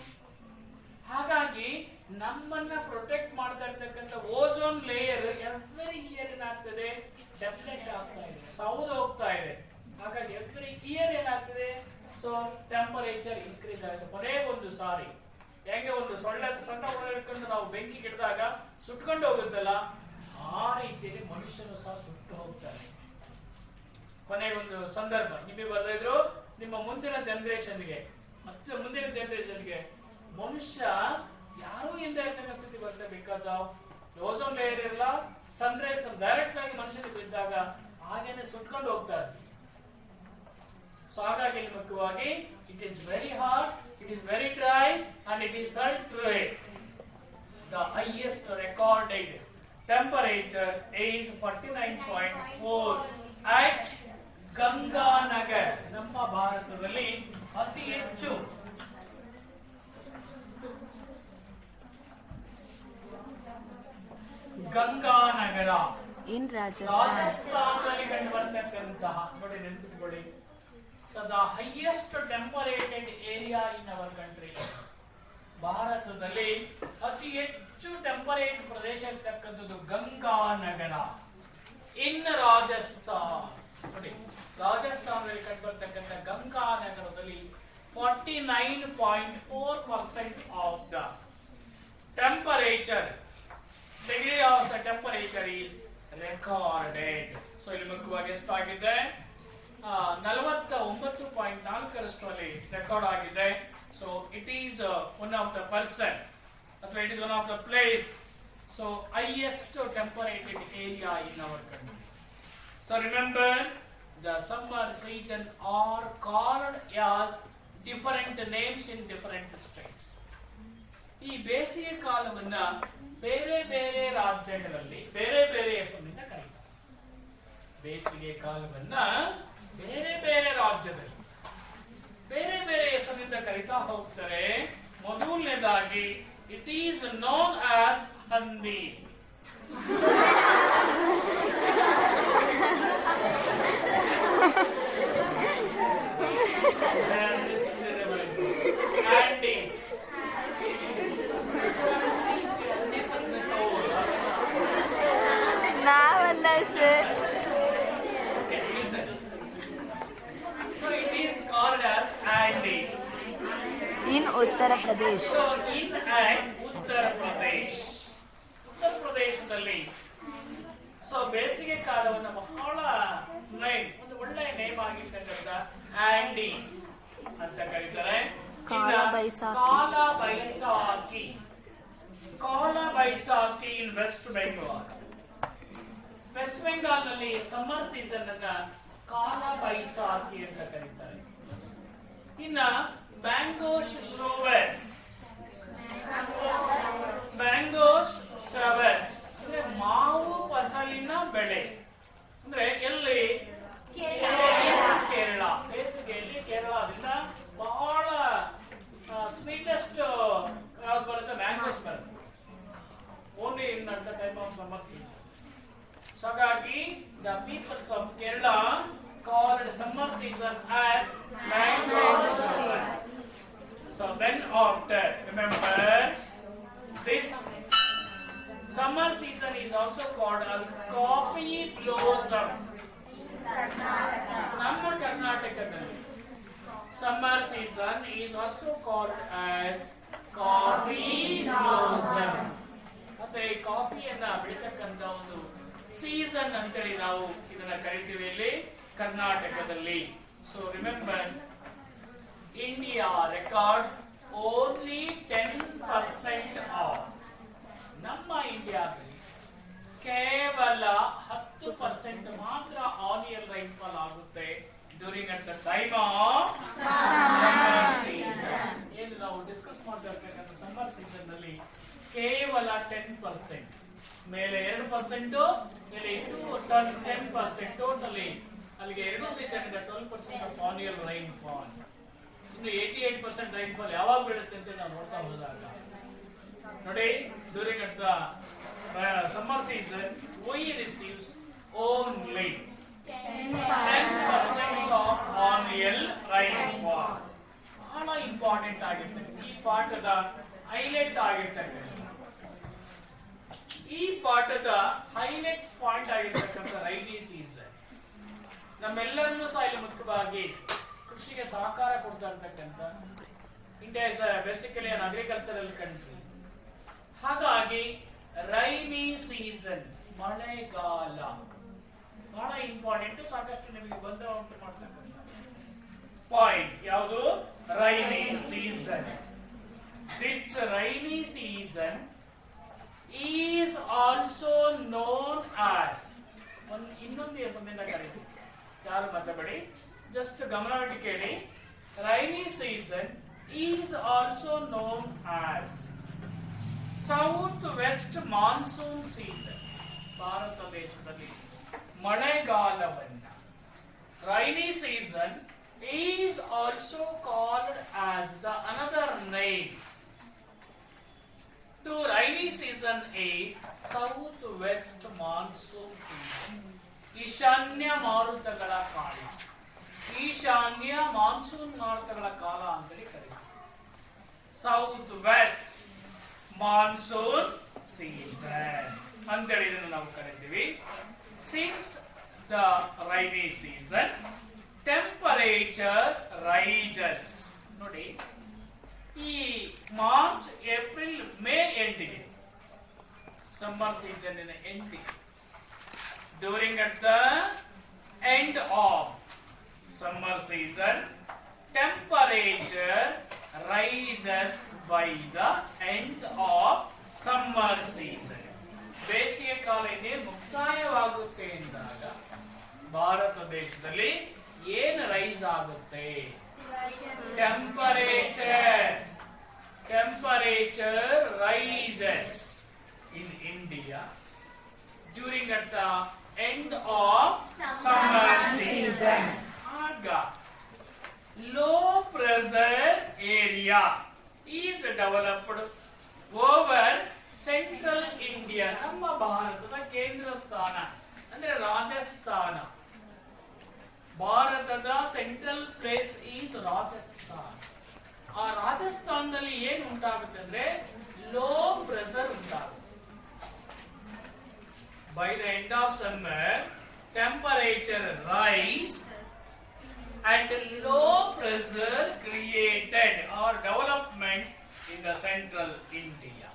ಹಾಗಾಗಿ ನಮ್ಮನ್ನ ಪ್ರೊಟೆಕ್ಟ್ ಮಾಡ್ತಾ ಇರ್ತಕ್ಕಂಥ ಓಜೋನ್ ಲೇಯರ್ ಎವ್ರಿ ಇಯರ್ ಏನಾಗ್ತದೆ, ಡೆಫ್ಲೆಕ್ಟ್ ಆಗ್ತಾ ಇದೆ, ಸೌದು ಹೋಗ್ತಾ ಇದೆ. ಹಾಗಾಗಿ ಎವ್ರಿ ಇಯರ್ ಏನಾಗ್ತದೆ, ಸೊ ಟೆಂಪರೇಚರ್ ಇನ್ಕ್ರೀಸ್ ಆಗುತ್ತೆ. ಕೊನೆ ಒಂದು ಸಾರಿ ಹೆಂಗೆ ಒಂದು ಸಣ್ಣ ಹಿಡ್ಕೊಂಡು ನಾವು ಬೆಂಕಿ ಕಿಡಿದಾಗ ಸುಟ್ಕೊಂಡು ಹೋಗುತ್ತಲ್ಲ, ಆ ರೀತಿಯಲ್ಲಿ ಮನುಷ್ಯನು ಸಹ ಸುಟ್ಟು ಹೋಗ್ತಾರೆ. ಕೊನೆಗೊಂದು ಸಂದರ್ಭ ನಿಮಗೆ ಬರೆದಿದ್ರು, ನಿಮ್ಮ ಮುಂದಿನ ಜನರೇಷನ್ಗೆ ಮತ್ತೆ ಮುಂದಿನ ಜನರೇಷನ್ಗೆ ಮನುಷ್ಯ ಯಾರೂ ಇಲ್ಲದೆ ಇರ್ತಕ್ಕಂಥ ಸ್ಥಿತಿ ಬರುತ್ತೆ. ಬಿಕಾಸ್ ಆಫ್ ಓಜೋನ್ ಲೇಯರ್ ಇರಲ್ಲ, ಸನ್ ರೇಸ್ ಡೈರೆಕ್ಟ್ ಆಗಿ ಮನುಷ್ಯನಿಗೆ ಬಿದ್ದಾಗ ಹಾಗೇನೆ ಸುಟ್ಕೊಂಡು ಹೋಗ್ತಾರೆ. ಸೊ ಹಾಗಾಗಿ ಮುಖ್ಯವಾಗಿ it is very hot, it is very dry and it is Salt rain. The highest recorded temperature is 49.4 at Ganganagar. ನಮ್ಮ ಭಾರತದಲ್ಲಿ ಅತಿ ಹೆಚ್ಚು ಗಂಗಾನಗರ in ರಾಜಸ್ಥಾನದಲ್ಲಿ ಕಂಡು ಬರ್ತಕ್ಕಂತಹ, ನೋಡಿ ನೆನಪಿಟ್ಕೊಳ್ಳಿ. So the highest temperated area in our country. ಭಾರತದಲ್ಲಿ ಅತಿ ಹೆಚ್ಚು ಟೆಂಪರೇಟ್ ಪ್ರದೇಶ ಇರ್ತಕ್ಕಂಥದ್ದು ಗಂಗಾನಗರ ಇನ್ ರಾಜಸ್ಥಾನ್. ನೋಡಿ ರಾಜಸ್ಥಾನದಲ್ಲಿ ಕಂಡುಬರ್ತಕ್ಕಂಥ ಗಂಗಾನಗರದಲ್ಲಿ 49.4% of the temperature, degree of the temperature is recorded. So ಇಲ್ಲಿ ಮುಖ್ಯವಾಗಿ ಎಷ್ಟಾಗಿದೆ 49.4 ರೆಕಾರ್ಡ್ ಆಗಿದೆ. So it is one of the person ಅಥವಾ it is one of the place, so highest temperated area in our country. So remember, the summer season are called as different names in different states. ಈ ಬೇಸಿಗೆ ಕಾಲವನ್ನ ಬೇರೆ ಬೇರೆ ರಾಜ್ಯಗಳಲ್ಲಿ ಬೇರೆ ಬೇರೆ ಹೆಸರಿನಿಂದ ಕರೀತಾರೆ. ಬೇಸಿಗೆ ಕಾಲವನ್ನ ಬೇರೆ ಬೇರೆ ರಾಜ್ಯದಲ್ಲಿ ಬೇರೆ ಬೇರೆ ಹೆಸರಿನಿಂದ ಕರೀತಾ ಹೋಗ್ತಾರೆ. ಮೊದಲನೇದಾಗಿ it is known as Andes. Andes. ನಾವಲ್ಲ sir. So it is called as Andes. In Uttar Pradesh. So in Uttar Pradesh, ಉತ್ತರ ಪ್ರದೇಶದಲ್ಲಿ ಸೊ ಬೇಸಿಗೆ ಕಾಲವನ್ನು ಬಹಳ ಒಂದು ಒಳ್ಳೆಯ ನೇಮ್ ಆಗಿರ್ತಕ್ಕಂಥ ಆಂಡೀಸ್ ಅಂತ ಕರೀತಾರೆ. ಕಾಲ ಬೈಸಾಖಿ ಇನ್ ವೆಸ್ಟ್ ಬೆಂಗಾಲ್. ವೆಸ್ಟ್ ಬೆಂಗಾಲ್ ನಲ್ಲಿ ಸಮ್ಮರ್ ಸೀಸನ್ ಅನ್ನ ಕಾಲ ಬೈಸಾಖಿ ಅಂತ ಕರೀತಾರೆ. ಇನ್ನ ಬ್ಯಾಂಗೋಸ್ ಶ್ರವಸ್ ಅಂದ್ರೆ ಮಾವು ಫಸಲಿನ ಬೆಳೆ. ಅಂದ್ರೆ ಎಲ್ಲಿ? ಕೇರಳ. ಬೇಸಿಗೆಯಲ್ಲಿ ಕೇರಳದಿಂದ ಬಹಳ ಸ್ವೀಟೆಸ್ಟ್ ಯಾವ್ದು ಬರುತ್ತೆ? ಮ್ಯಾಂಗೋಸ್ ಬರುತ್ತೆ. Only in the time of summer season. So ಹಾಗಾಗಿ the peoples of Kerala called summer season as mango season. So then after, remember, this summer season is also called as coffee blossom. ನಮ್ಮ ಕರ್ನಾಟಕದಲ್ಲಿ summer season is also called as coffee blossom. ಮತ್ತೆ ಈ ಕಾಫಿಯನ್ನ ಬೆಳೀತಕ್ಕಂತ ಒಂದು season ಅಂತೇಳಿ ನಾವು ಇದನ್ನ ಕರಿತೀವಿ ಇಲ್ಲಿ ಕರ್ನಾಟಕದಲ್ಲಿ. So remember, India record only 10% of. ನಮ್ಮ ಇಂಡಿಯಾದಲ್ಲಿ ಕೇವಲ 10% ಮಾತ್ರ ಆನಿಯಲ್ ರೈನ್ಫಾಲ್ ಆಗುತ್ತೆ during at the time of summer season. ಏನು ನಾವು ಡಿಸ್ಕಸ್ ಮಾಡ್ತಾ ಇರ್ತಕ್ಕಂಥ ಸಮ್ಮರ್ ಸೀಸನ್ ನಲ್ಲಿ ಕೇವಲ 10%, ಮೇಲೆ 2%, ಇಲ್ಲಿ 10% ಟೋಟಲಿ ಅಲ್ಲಿಗೆ ಎರಡು ಸೀಸನ್ ಇದೆ. 12% ಆಫ್ ಆನಿಯಲ್ ರೈನ್ಫಾಲ್. ಇನ್ನು 88% ರೈನ್ಫಾಲ್ ಯಾವಾಗ ಬೀಳುತ್ತೆ ಅಂತ ನಾವು ನೋಡ್ತಾ ಹೋದಾಗ ನೋಡಿ, during at the summer season we receives only 10% of annual rainfall. ಬಹಳ ಇಂಪಾರ್ಟೆಂಟ್ ಆಗಿರ್ತದೆ ಈ ಪಾಠದ ಹೈಲೈಟ್ ಆಗಿರ್ತಕ್ಕಂಥ ಈ ಪಾಠದ ಹೈಲೈಟ್ ಪಾಯಿಂಟ್ ಆಗಿರ್ತಕ್ಕಂಥ ರೈನಿ ಸೀಸನ್. ನಮ್ಮೆಲ್ಲರನ್ನೂ ಸಹ ಇಲ್ಲಿ ಮುಖ್ಯವಾಗಿ ಕೃಷಿಗೆ ಸಹಕಾರ ಕೊಡ್ತಾ ಇರ್ತಕ್ಕಂಥ India is basically an agricultural country. ಹಾಗಾಗಿ ರೈನಿ ಸೀಸನ್, ಮಳೆಗಾಲ ಬಹಳ ಇಂಪಾರ್ಟೆಂಟ್. ಸಾಕಷ್ಟು ನಿಮಗೆ ಗೊಂದಲ ಉಂಟು ಮಾಡ್ತಕ್ಕಂಥ ಪಾಯಿಂಟ್ ಯಾವುದು? Rainy season. This rainy season is also known as, ಇನ್ನೊಂದು ಹೆಸರಿನಿಂದ ಕರೀತೀವಿ. ಯಾರು ಮತ್ತಬೇಡಿ, ಜಸ್ಟ್ ಗಮನವಿಟ್ಟು ಕೇಳಿ. Rainy season is also known as south west monsoon season. Bharat ದೇಶದಲ್ಲಿ ಮಳೆಗಾಲವನ್ನ rainy season is also called as the another name to rainy season is south west monsoon season. ಈಶಾನ್ಯ ಮಾರುತಗಳ ಕಾಲ, ಈಶಾನ್ಯ ಮಾನ್ಸೂನ್ ಮಾರುತಗಳ ಕಾಲ ಅಂತೇಳಿ ಕರೀತಾರೆ. ಸೌತ್ ವೆಸ್ಟ್ ಮಾನ್ಸೂನ್ ಸೀಸನ್ ಅಂತೇಳಿ ಇದನ್ನು ನಾವು ಕರಿತೀವಿ. Since the rainy season temperature rises. ನೋಡಿ, ಈ ಮಾರ್ಚ್ ಏಪ್ರಿಲ್ ಮೇ ಎಂಡಿಗೆ summer season in ending. During at the end of summer season, temperature rises by the end of summer season. ಬೇಸಿಗೆ ಕಾಲ ಇನ್ನೇ ಮುಕ್ತಾಯವಾಗುತ್ತೆ ಎಂದಾಗ ಭಾರತ ದೇಶದಲ್ಲಿ ಏನು ರೈಸ್ ಆಗುತ್ತೆ? Temperature rises in India during at the end of summer season. Aga low pressure area is developed over central India. ನಮ್ಮ ಭಾರತದ ಕೇಂದ್ರ ಸ್ಥಾನ ಅಂದ್ರೆ ರಾಜಸ್ಥಾನ. ಭಾರತದ ಸೆಂಟ್ರಲ್ ಪ್ಲೇಸ್ ಈಸ್ ರಾಜಸ್ಥಾನ್. ಆ ರಾಜಸ್ಥಾನದಲ್ಲಿ ಏನು ಉಂಟಾಗುತ್ತೆ ಅಂದ್ರೆ ಲೋ ಪ್ರೆಷರ್ ಉಂಟಾಗುತ್ತೆ. By the end of summer, temperature rise and low pressure created or development in the central India.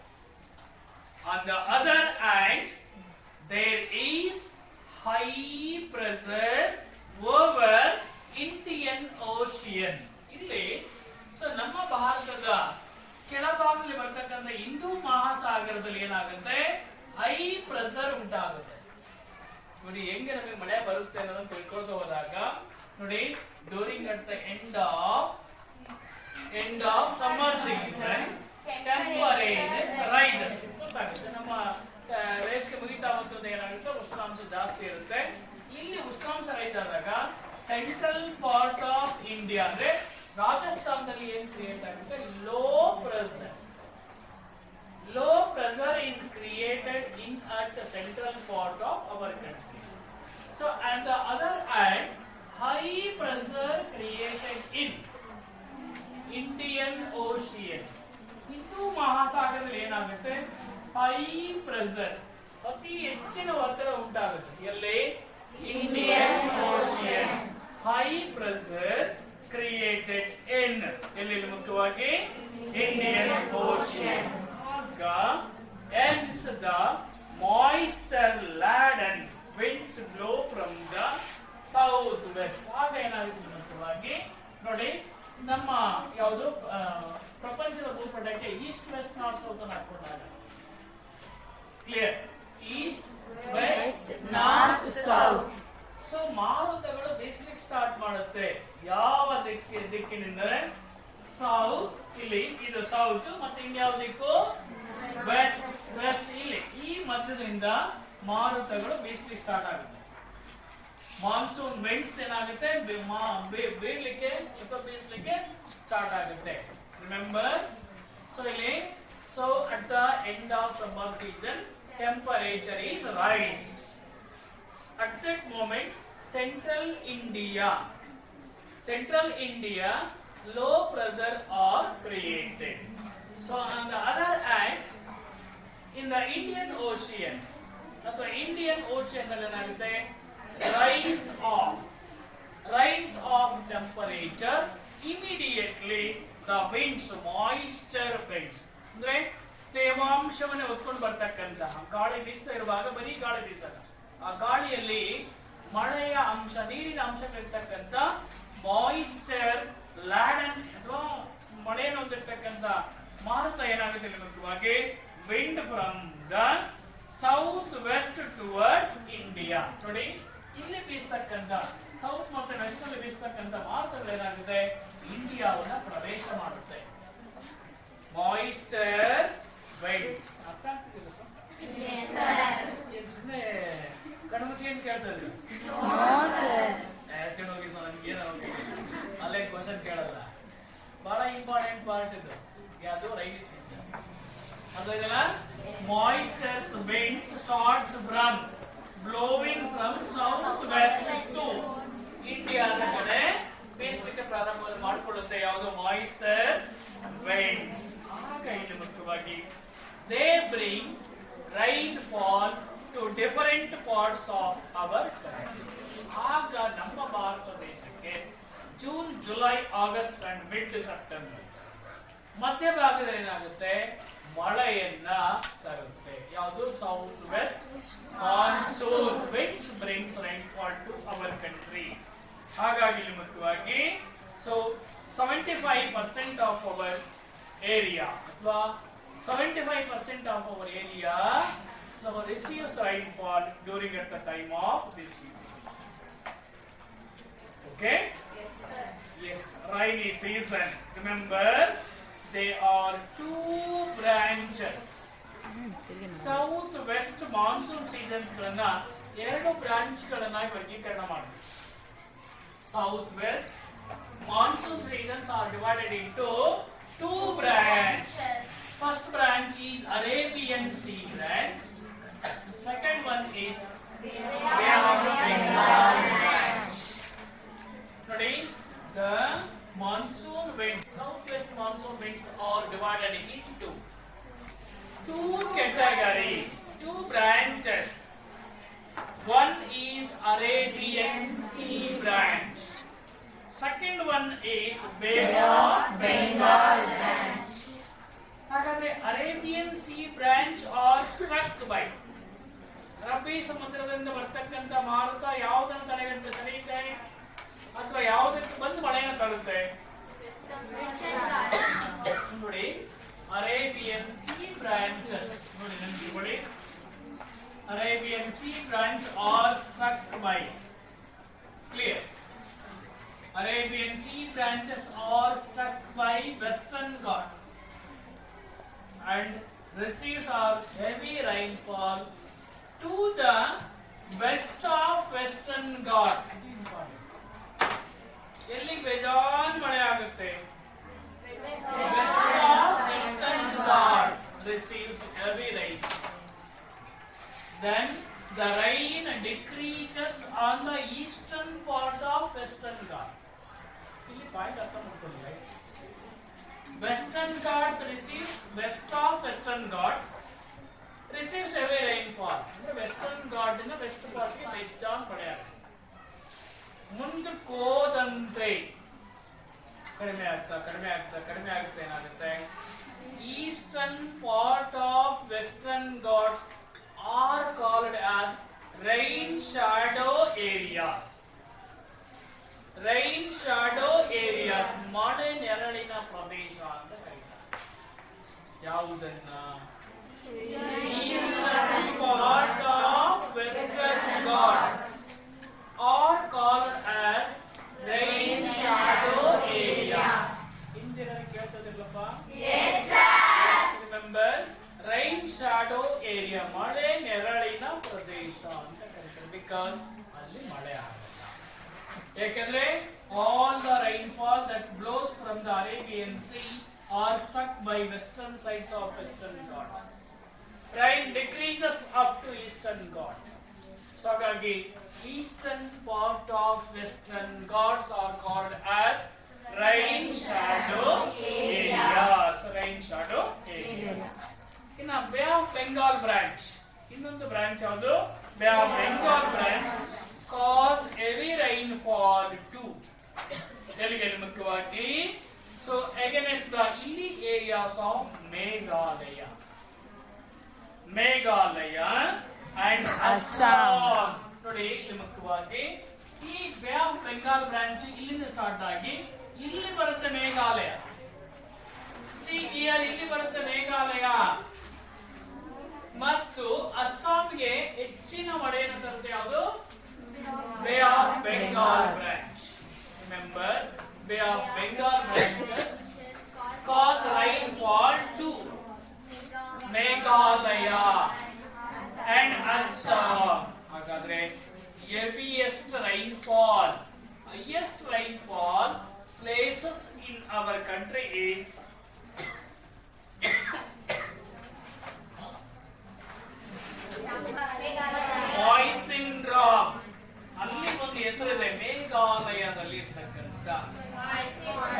On the other hand, there is high pressure over Indian Ocean. ಇಲ್ಲಿ so ನಮ್ಮ ಭಾರತದ ಕೆಳಭಾಗದಲ್ಲಿ ಬರ್ತಕ್ಕಂಥ ಹಿಂದೂ ಮಹಾಸಾಗರದಲ್ಲಿ ಏನಾಗುತ್ತೆ? High pressure ಉಂಟಾಗುತ್ತೆ. ನೋಡಿ ಹೆಂಗೆ ನಮಗೆ ಮಳೆ ಬರುತ್ತೆ ಅನ್ನೋದನ್ನ ತಿಳ್ಕೊಳ್ತಾ ಹೋದಾಗ ನೋಡಿ during at the end of summer season temperature rises. ಗೊತ್ತಾಗುತ್ತೆ ನಮ್ಮ ಬೇಸಿಗೆ ಮುಗಿತಾ ಹೋಗ್ತದೆ ಏನಾಗುತ್ತೆ? ಉಷ್ಣಾಂಶ ಜಾಸ್ತಿ ಇರುತ್ತೆ. ಇಲ್ಲಿ ಉಷ್ಣಾಂಶ ರೈಸ್ ಆದಾಗ ಸೆಂಟ್ರಲ್ ಪಾರ್ಟ್ ಆಫ್ ಇಂಡಿಯಾ ಅಂದ್ರೆ ರಾಜಸ್ಥಾನದಲ್ಲಿ ಏನು ಕ್ರಿಯೇಟ್ ಆಗುತ್ತೆ? Low pressure is created in at the central part of our country. So, and the other hand, high pressure created in Indian Ocean. Hindu ಮಹಾಸಾಗರದಲ್ಲಿ ಏನಾಗುತ್ತೆ? ಹೈ ಪ್ರೆಷರ್, ಅತಿ ಹೆಚ್ಚಿನ ಒತ್ತಡ ಉಂಟಾಗುತ್ತೆ. ಎಲ್ಲಿ? Indian ocean. High pressure created in ಎಲ್ಲಿ? ಮುಖ್ಯವಾಗಿ Indian ocean. Hence the moisture laden winds blow from the southwest. ಆಗ ಏನಾಗುತ್ತೆ? ಮುಖ್ಯವಾಗಿ ನೋಡಿ ನಮ್ಮ ಯಾವುದು ಪ್ರಪಂಚದ ಭೂಪಟಕ್ಕೆ ಈಸ್ಟ್ ವೆಸ್ಟ್ ನಾರ್ತ್ ಸೌತ್ ಅನ್ನು ಹಾಕೊಂಡಾಗ clear. East west north south. So ಮಾರುತಗಳು ಬೀಸಲಿಕ್ಕೆ ಸ್ಟಾರ್ಟ್ ಮಾಡುತ್ತೆ. ಯಾವ ದಿಕ್ಕಿನಿಂದ? ಸೌತ್. ಇಲ್ಲಿ ಇದು ಸೌತ್ ಮತ್ತೆ ಇನ್ಯಾವ ದಿಕ್ಕು? ವೆಸ್ಟ್. ಇಲ್ಲಿ ಈ ಮಧ್ಯದಿಂದ ಮಾರುತಗಳು ಬೀಸಲಿಕ್ಕೆ ಸ್ಟಾರ್ಟ್ ಆಗುತ್ತೆ. ಮಾನ್ಸೂನ್ ವಿಂಡ್ಸ್ ಏನಾಗುತ್ತೆ? ಬೀಳಲಿಕ್ಕೆ ಅಥವಾ ಬೀಸಲಿಕ್ಕೆ ಸ್ಟಾರ್ಟ್ ಆಗುತ್ತೆ. ರಿಮೆಂಬರ್. ಸೊ ಇಲ್ಲಿ so at the end of summer season temperature is rise. At that moment, central India, low pressure are created. So on the other hand, in the Indian Ocean, ನಲ್ಲಿ ಏನಾಗುತ್ತೆ? rise of temperature. Immediately the winds, moisture winds, ಅಂದ್ರೆ ತೇವಾಂಶವನ್ನು ಹೊತ್ಕೊಂಡು ಬರ್ತಕ್ಕಂತಹ ಗಾಳಿ ಬೀಸ್ತಾ ಇರುವಾಗ ಬರೀ ಗಾಳಿ ಬೀಸಲ್ಲ. ಆ ಗಾಳಿಯಲ್ಲಿ ಮಳೆಯ ಅಂಶ, ನೀರಿನ ಅಂಶಗಳಿರ್ತಕ್ಕಂಥ ಮಾಯಿಶ್ಚರ್ ಲ್ಯಾಡನ್ ಅಥವಾ ಮಳೆಯನ್ನು ಹೊಂದಿರತಕ್ಕಂಥ ಮಾರುತ ಏನಾಗುತ್ತೆ? ಮುಖ್ಯವಾಗಿ wind from the south west towards India. ನೋಡಿ ಇಲ್ಲಿ ಬೀಸ್ತಕ್ಕಂಥ ಸೌತ್ ಮತ್ತೆ ವೆಸ್ಟ್ ಅಲ್ಲಿ ಬೀಸ್ತಕ್ಕಂಥ ಮಾರುತಗಳು ಏನಾಗುತ್ತೆ? ಇಂಡಿಯಾವನ್ನ ಪ್ರವೇಶ ಮಾಡುತ್ತೆ. Moisture winds. ಅರ್ಥ ಆಗ್ತಿದೆ? ಸುಮ್ಮನೆ ಕಣ್ಮುಚ್ಚಿ ಏನ್ ಕೇಳ್ತಾ ಇದ್ರು? ಅಲ್ಲೇ ಕ್ವಶನ್ ಕೇಳಲ್ಲ. ಬಹಳ ಇಂಪಾರ್ಟೆಂಟ್ ಪಾರ್ಟ್ ಇದು. ಯಾವುದು? Rainy season. ಅದು ಇದೆಲ್ಲ moisture winds starts from blowing from south west to ಇಂಡಿಯಾದ ಕಡೆ ಬೀಸಲಿಕ್ಕೆ ಪ್ರಾರಂಭ ಮಾಡಿಕೊಳ್ಳುತ್ತೆ. ಯಾವುದು? Moisture winds. ಆಗ ಇಲ್ಲಿ ಮುಖ್ಯವಾಗಿ they bring rainfall to different parts of our country. ಆಗ ನಮ್ಮ ಭಾರತ ದೇಶಕ್ಕೆ June, July, August and mid September ಮಧ್ಯಭಾಗದಲ್ಲಿ ಏನಾಗುತ್ತೆ? ಮಳೆಯನ್ನ ತರುತ್ತೆ. ಯಾವುದು south west monsoon which brings rainfall to our country. ಹಾಗಾಗಿ ಇಲ್ಲಿ ಮುಖ್ಯವಾಗಿ ಸೊ 75% ಆಫ್ ಅವರ್ ಏರಿಯಾ ಅಥವಾ 75% of our area so receives rainfall during at the time of this season. Okay? Yes, sir. Yes, rainy season. Remember, there are two branches. South west monsoon seasons ಗಳನ್ನ ಎರಡು branch ಗಳನ್ನ ವರ್ಗೀಕರಣ ಮಾಡಬೇಕು. South west monsoon seasons are divided into two branches. First branch is Arabian Sea branch. Second one is Bay of Bengal branch. ನೋಡಿ, the monsoon winds, southwest monsoon winds are divided into two categories, two branches. One is Arabian Sea branch. Second one is Bay of Bengal branch. ಹಾಗಾದ್ರೆ Arabian sea branch are struck by ರಬ್ಬಿ ಸಮುದ್ರದಿಂದ ಬರ್ತಕ್ಕಂಥ ಮಾರುತ ಯಾವುದನ್ನು ತಡೆಯುತ್ತೆ ಅಥವಾ ಯಾವುದಕ್ಕೆ ಬಂದು ಮಳೆಯನ್ನು ತರುತ್ತೆ ನೋಡಿ. ಅರೇಬಿಯನ್ ಸಿ ಬ್ರಾಂಚಸ್ ನೋಡಿ ನೆನಪಿಟ್ಕೊಳ್ಳಿ. Arabian sea branch are struck by clear. Arabian Sea branches are struck by Western Ghats and receives our heavy rainfall to the west of Western Ghats. ಎಲ್ಲಿ ಬೇಜಾನ್ ಮಳೆ ಆಗುತ್ತೆ? West of Western Ghats receives heavy rain. Then the rain decreases on the eastern part of Western Ghats. ಇಲ್ಲಿ point ಅರ್ಥ ಮಾಡ್ಕೊಳ್ಳಿ. Western Ghats receives west of Western Ghats receives heavy rainfall. ಅಂದ್ರೆ western ghat ಇಂದ West part ಗೆ ಹೆಚ್ಚಾನ್ ಮಳೆ ಆಗುತ್ತೆ. ಮುಂದಕ್ಕೆ ಹೋದಂತೆ ಕಡಿಮೆ ಆಗುತ್ತೆ ಏನಾಗುತ್ತೆ? Eastern part of western Ghats are called as rain shadow areas. Rain shadow areas ಮಳೆ ನೆರಳಿನ ಪ್ರದೇಶ ಅಂತ ಕರೀತಾರೆ. ಯಾವುದನ್ನ? Eastern part of Western Ghats are called as rain shadow area. ಹಿಂದಿನ ಕೇಳ್ತದಿಲ್ಲಪ್ಪ? Yes sir. Remember, rain shadow area ಮಳೆ ನೆರಳಿನ ಪ್ರದೇಶ ಅಂತ ಕರೀತಾರೆ. ಬಿಕಾಸ್ ಅಲ್ಲಿ ಮಳೆ ಆಗಲ್ಲ. ಯಾಕಂದ್ರೆ all the rainfall that blows from the Arabian Sea are struck by western sides of Western Ghats. Rain decreases up to Eastern Ghats. So ಹಾಗಾಗಿ eastern part of Western Ghats are called as rain shadow areas. Rain shadow area. ಇನ್ನು bay of Bengal branch, ಇನ್ನೊಂದು branch ಯಾವುದು? Bay of Bengal branch cause heavy rainfall to ಎಲ್ಲಿಗೆ ಮುಖ್ಯವಾಗಿ so against the ಇಲ್ಲಿ areas of Meghalaya and Assam. ನೋಡಿ ಇಲ್ಲಿ ಮುಖ್ಯವಾಗಿ ಈ ಬೇ ಆಫ್ ಬೆಂಗಾಲ್ ಬ್ರಾಂಚ್ ಇಲ್ಲಿಂದ ಸ್ಟಾರ್ಟ್ ಆಗಿ ಇಲ್ಲಿ ಬರುತ್ತೆ ಮೇಘಾಲಯ. ಸಿ ಇಯರ್ ಇಲ್ಲಿ ಬರುತ್ತೆ ಮೇಘಾಲಯ ಮತ್ತು ಅಸ್ಸಾಂಗೆ ಹೆಚ್ಚಿನ ಮಳೆಯನ್ನು ತರುತ್ತೆ. ಯಾವುದು? Bay of Bengal branch. Remember, bay of Bengal branches cause rainfall to Meghalaya and Assam. ಹಾಗಾದ್ರೆ heaviest rainfall, highest rainfall places in our country is Moisin Rock. ಅಲ್ಲಿ ಒಂದು ಹೆಸರಿದೆ ಮೇಘಾಲಯದಲ್ಲಿ ಇರ್ತಕ್ಕಂಥ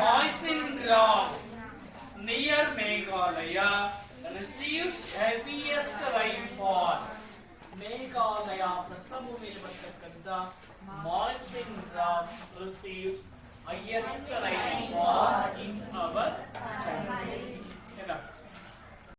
Moisin Rock near Meghalaya receives heaviest rainfall. Meghalaya ಪ್ರಸ್ಥಭೂಮಿಯಲ್ಲಿ ಬರ್ತಕ್ಕಂಥ Moisin Rock receives highest rainfall in our country.